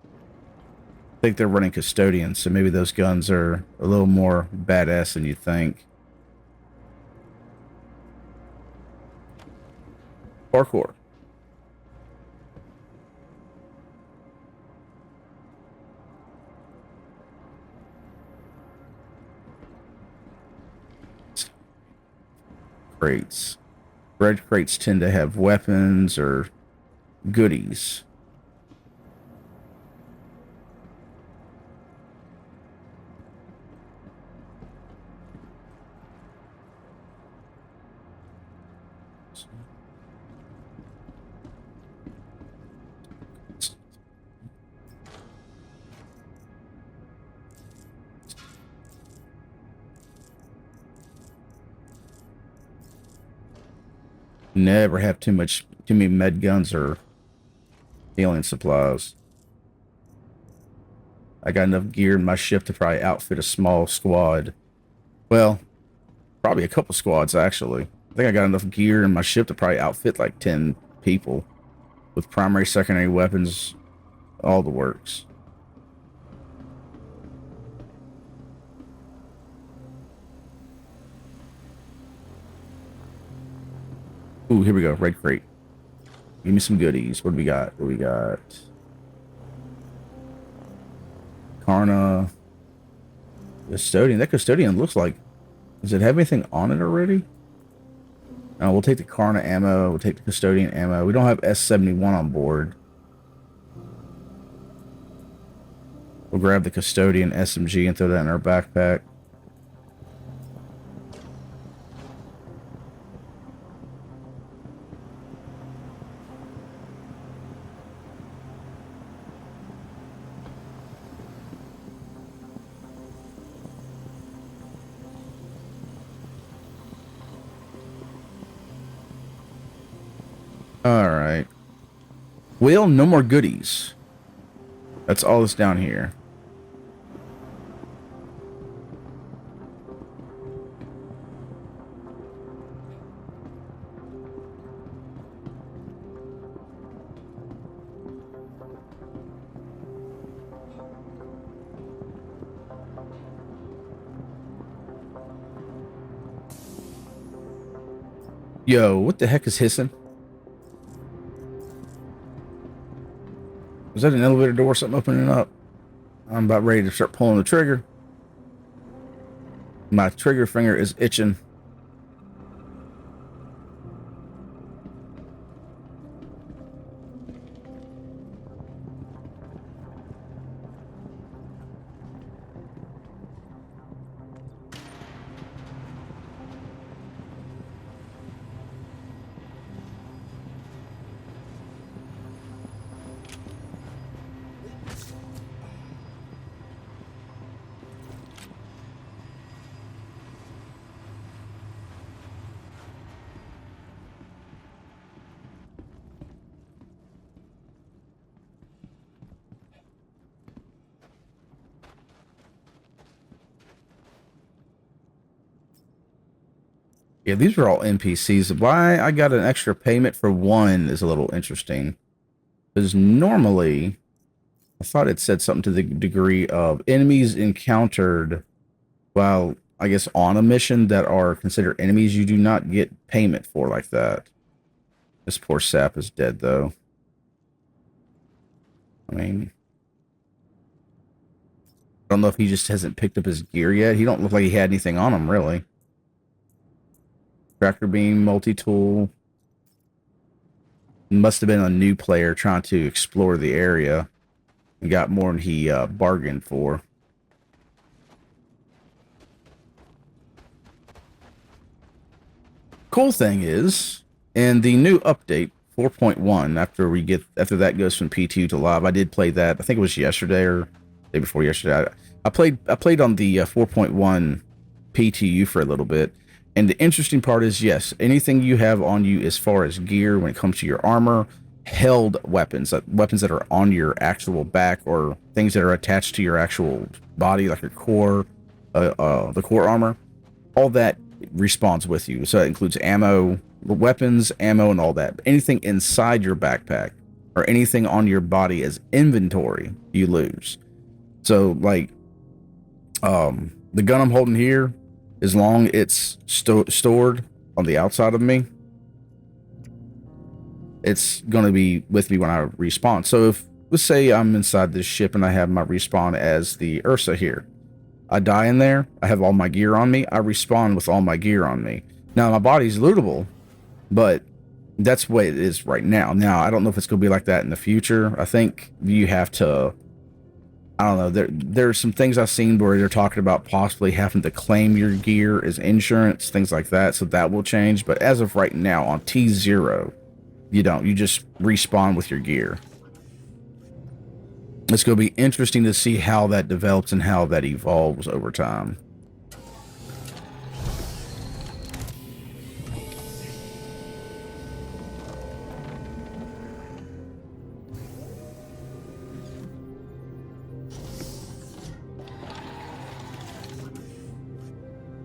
I think they're running custodians, so maybe those guns are a little more badass than you think. Parkour. Crates. Red crates tend to have weapons or goodies. Never have too many med guns or healing supplies. I got enough gear in my ship to probably outfit a small squad. Well, probably a couple squads actually. I think I got enough gear in my ship to probably outfit like 10 people with primary, secondary weapons, all the works. Ooh, here we go. Red crate. Give me some goodies. What do we got? What do we got? Karna. Custodian. That custodian looks like... Does it have anything on it already? We'll take the Karna ammo. We'll take the custodian ammo. We don't have S71 on board. We'll grab the custodian SMG and throw that in our backpack. Alright. Well, no more goodies. That's all that's down here. Yo, what the heck is hissing? Was that an elevator door or something opening up? I'm about ready to start pulling the trigger. My trigger finger is itching. Yeah, these are all NPCs. Why I got an extra payment for one is a little interesting. Because normally, I thought it said something to the degree of enemies encountered while, I guess, on a mission that are considered enemies, you do not get payment for like that. This poor sap is dead, though. I mean, I don't know if he just hasn't picked up his gear yet. He don't look like he had anything on him, really. Tractor beam, multi-tool. Must have been a new player trying to explore the area and got more than he bargained for. Cool thing is, in the new update 4.1, after that goes from P2 to live, I did play that. I think it was yesterday or day before yesterday. I played on the 4.1 PTU for a little bit. And the interesting part is, yes, anything you have on you as far as gear when it comes to your armor, held weapons, weapons that are on your actual back or things that are attached to your actual body, like your core, the core armor, all that respawns with you. So it includes ammo, weapons, ammo, and all that. Anything inside your backpack or anything on your body as inventory, you lose. So, like, the gun I'm holding here, as long as it's stored on the outside of me, it's going to be with me when I respawn. So if, let's say I'm inside this ship and I have my respawn as the Ursa here. I die in there, I have all my gear on me, I respawn with all my gear on me. Now, my body's lootable, but that's the way it is right now. Now, I don't know if it's going to be like that in the future. I think you have to... I don't know, there's some things I've seen where they're talking about possibly having to claim your gear as insurance, things like that, so that will change. But as of right now, on T0, you don't. You just respawn with your gear. It's going to be interesting to see how that develops and how that evolves over time.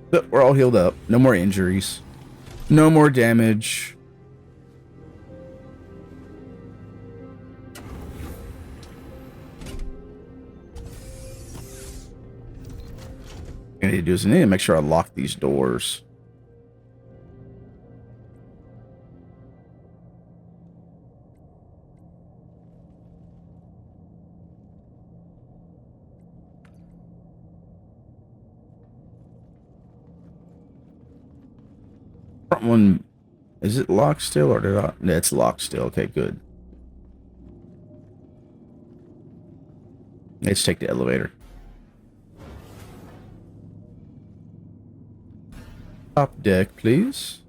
But we're all healed up. No more injuries. No more damage. What I need to do is I need to make sure I lock these doors. Front one, is it locked still or did I? No, it's locked still. Okay, good. Let's take the elevator. Top deck, please.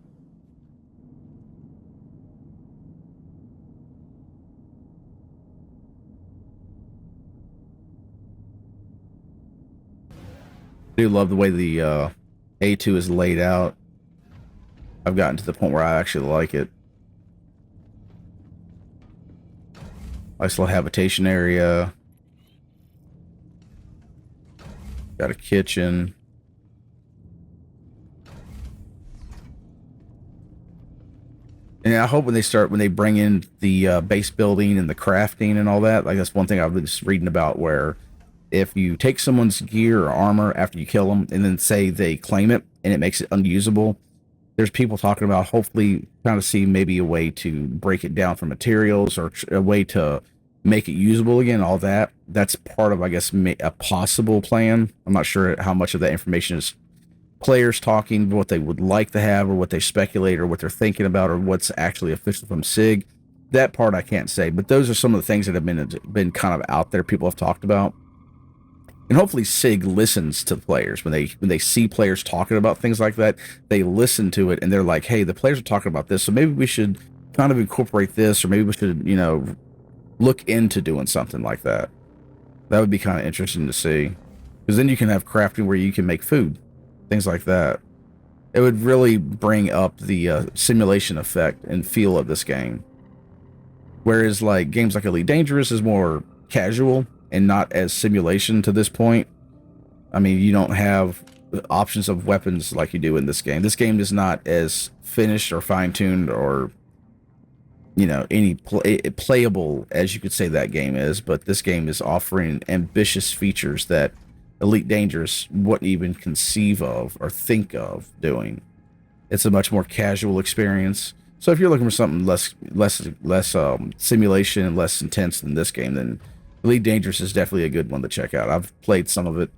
I do love the way the A2 is laid out. I've gotten to the point where I actually like it. Nice little habitation area. Got a kitchen. And I hope when they bring in the base building and the crafting and all that, like that's one thing I've been just reading about, where if you take someone's gear or armor after you kill them and then say they claim it and it makes it unusable, there's people talking about hopefully trying to see maybe a way to break it down for materials or a way to make it usable again. All that, that's part of, I guess, a possible plan. I'm not sure how much of that information is players talking, what they would like to have or what they speculate or what they're thinking about or what's actually official from SIG. That part I can't say, but those are some of the things that have been kind of out there, people have talked about. And hopefully SIG listens to players when they see players talking about things like that. They listen to it and they're like, hey, the players are talking about this, so maybe we should kind of incorporate this, or maybe we should, look into doing something like that. That would be kind of interesting to see, because then you can have crafting where you can make food, things like that. It would really bring up the simulation effect and feel of this game. Whereas like games like Elite Dangerous is more casual and not as simulation to this point. I mean, you don't have options of weapons like you do in this game. This game is not as finished or fine-tuned or, any playable as you could say that game is, but this game is offering ambitious features that Elite Dangerous wouldn't even conceive of or think of doing. It's a much more casual experience. So if you're looking for something less simulation and less intense than this game, then Elite Dangerous is definitely a good one to check out. I've played some of it.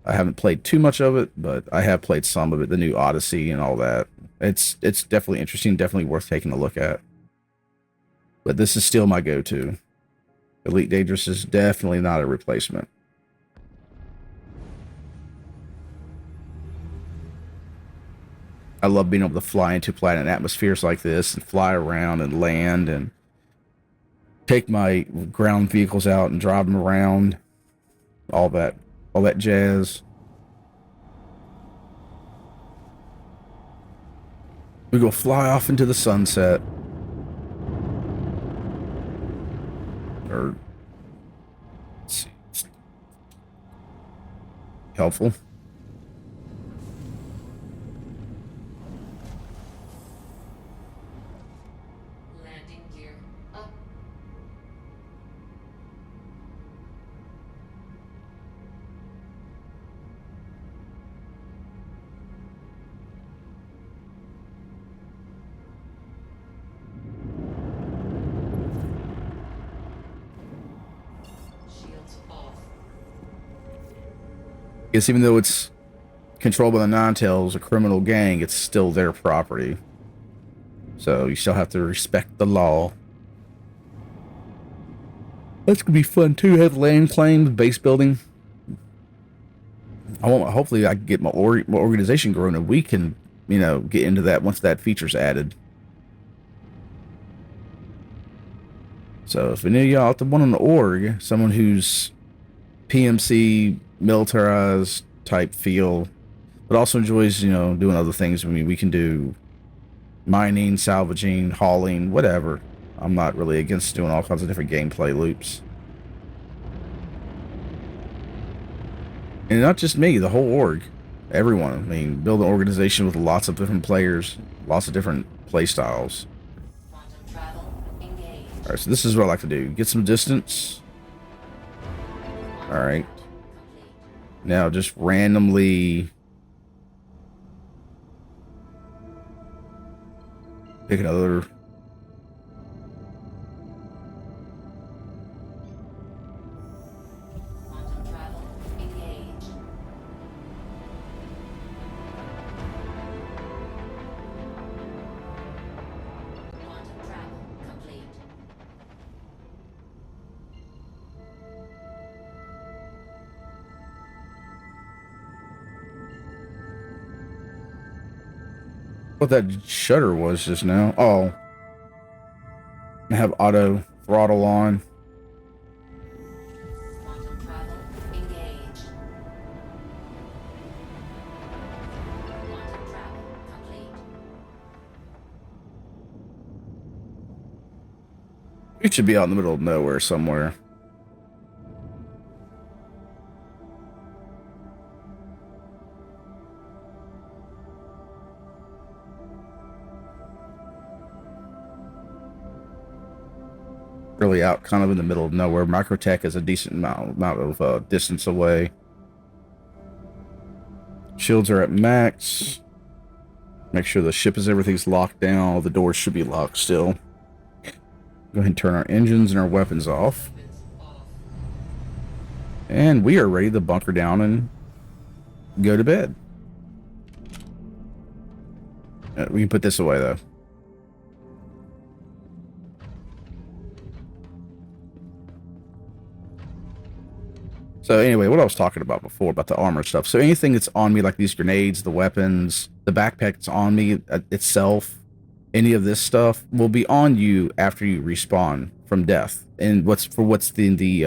I haven't played too much of it, but I have played some of it, the new Odyssey and all that. It's definitely interesting, definitely worth taking a look at. But this is still my go-to. Elite Dangerous is definitely not a replacement. I love being able to fly into planet atmospheres like this and fly around and land and take my ground vehicles out and drive them around. All that jazz. We go fly off into the sunset. Or let's see. Helpful. Landing gear up. Shields off. Guess even though it's controlled by the Ninetales, a criminal gang, it's still their property. So you still have to respect the law. That's gonna be fun too. Have land claims, base building. Hopefully I can get my organization growing, and we can, get into that once that feature's added. So if any of y'all out there want an org, someone who's PMC, militarized type feel, but also enjoys, doing other things. I mean, we can do mining, salvaging, hauling, whatever. I'm not really against doing all kinds of different gameplay loops. And not just me, the whole org. Everyone. I mean, build an organization with lots of different players, lots of different play styles. Quantum travel engaged. Alright, so this is what I like to do. Get some distance. Alright. Complete. Now just randomly pick another. Quantum travel engaged. What that shutter was just now. Oh. I have auto throttle on. Quantum travel engaged. Quantum travel complete. We should be out in the middle of nowhere somewhere. Really out kind of in the middle of nowhere. Microtech is a decent amount of distance away. Shields are at max. Make sure the ship everything's locked down. All the doors should be locked still. Go ahead and turn our engines and our weapons off. And we are ready to bunker down and go to bed. We can put this away though. So anyway, what I was talking about before about the armor stuff. So anything that's on me, like these grenades, the weapons, the backpack that's on me itself, any of this stuff will be on you after you respawn from death. And what's the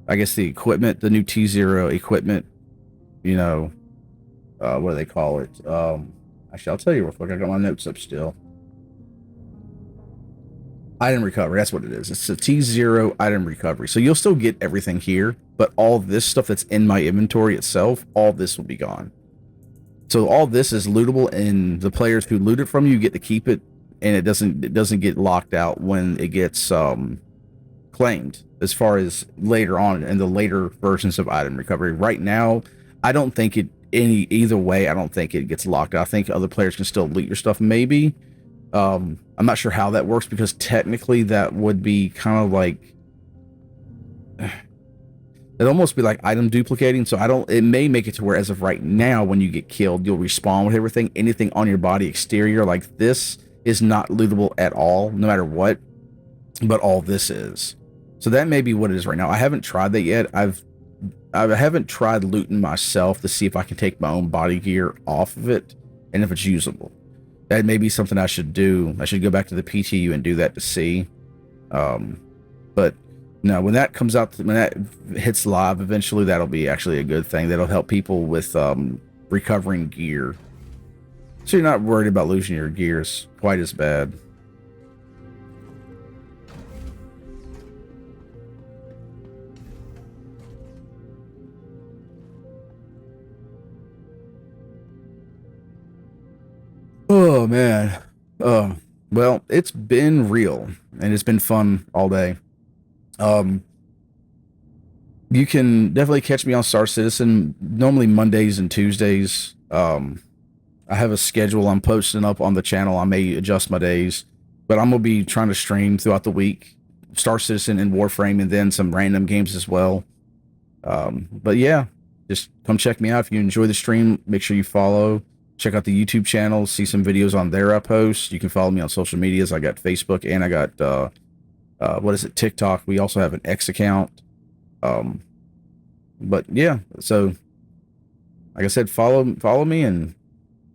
I guess the equipment, the new T0 equipment, you know, what do they call it? Actually, I'll tell you real quick. I got my notes up still. Item recovery, that's what it is. It's a T0 item recovery. So you'll still get everything here, but all this stuff that's in my inventory itself, all this will be gone. So all this is lootable, and the players who loot it from you get to keep it, and it doesn't get locked out when it gets claimed. As far as later on in the later versions of item recovery, right now, I don't think either way. I don't think it gets locked out. I think other players can still loot your stuff, maybe. I'm not sure how that works, because technically that would be kind of like it'd almost be like item duplicating. So it may make it to where, as of right now, when you get killed, you'll respawn with everything. Anything on your body exterior like this is not lootable at all, no matter what, but all this is. So that may be what it is right now. I haven't tried that yet. I haven't tried looting myself to see if I can take my own body gear off of it and if it's usable. That may be something I should do. I should go back to the PTU and do that to see. But no, when that comes out, when that hits live, eventually that'll be actually a good thing. That'll help people with recovering gear. So you're not worried about losing your gears quite as bad. Oh man. Well, it's been real and it's been fun all day. You can definitely catch me on Star Citizen, normally Mondays and Tuesdays. I have a schedule I'm posting up on the channel. I may adjust my days, but I'm gonna be trying to stream throughout the week, Star Citizen and Warframe, and then some random games as well. But yeah, just come check me out. If you enjoy the stream, make sure you follow. Check out the YouTube channel, see some videos on there I post. You can follow me on social medias. I got Facebook and I got, TikTok. We also have an X account. But yeah, so like I said, follow me, and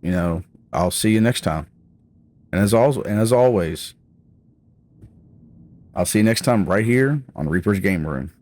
you know, I'll see you next time. And as always, I'll see you next time right here on Reaper's Game Room.